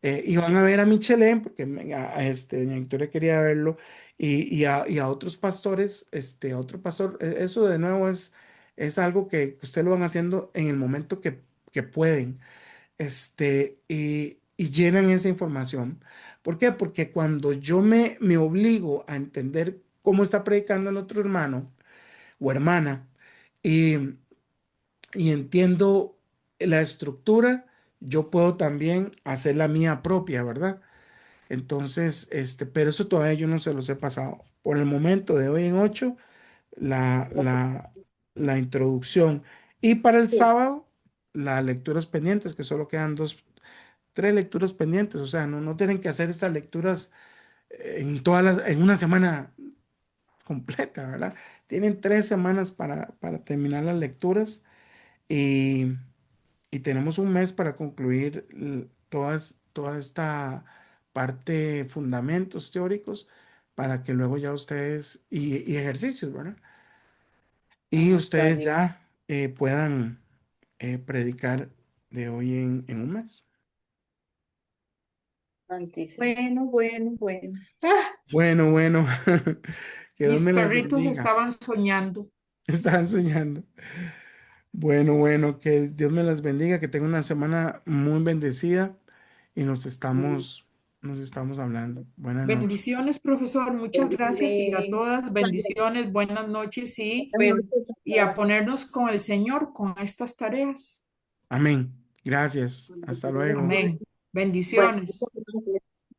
Y van a ver a Michelén, porque doña Victoria quería verlo, y a otros pastores, a otro pastor. Eso de nuevo es algo que ustedes lo van haciendo en el momento que pueden, y llenan esa información. ¿Por qué? Porque cuando yo me obligo a entender cómo está predicando el otro hermano o hermana, y, y entiendo la estructura, yo puedo también hacer la mía propia, ¿verdad? Entonces, pero eso todavía yo no se los he pasado. Por el momento, de hoy en 8 la, la, la introducción. Y para el Sí, sábado, las lecturas pendientes, que solo quedan tres lecturas pendientes. O sea, no tienen que hacer estas lecturas en una semana completa, ¿verdad? Tienen 3 semanas para terminar las lecturas, y, y tenemos un mes para concluir toda esta parte, fundamentos teóricos, para que luego ya ustedes, y ejercicios, ¿verdad? Y está ustedes bien. ya puedan predicar de hoy en un mes. Santísimo. Bueno, bueno, bueno. Ah, Bueno, que Dios Mis me las perritos bendiga. estaban soñando. Están soñando. Bueno, que Dios me las bendiga, que tengan una semana muy bendecida, y nos estamos hablando. Buenas noches. Bendiciones, profesor. Muchas gracias y a amén. todas bendiciones, buenas noches Buenas Bueno, noches a y a todas. ponernos con el Señor con estas tareas. Amén. Gracias. Hasta luego. Amén. Bueno, Bendiciones. muchas gracias.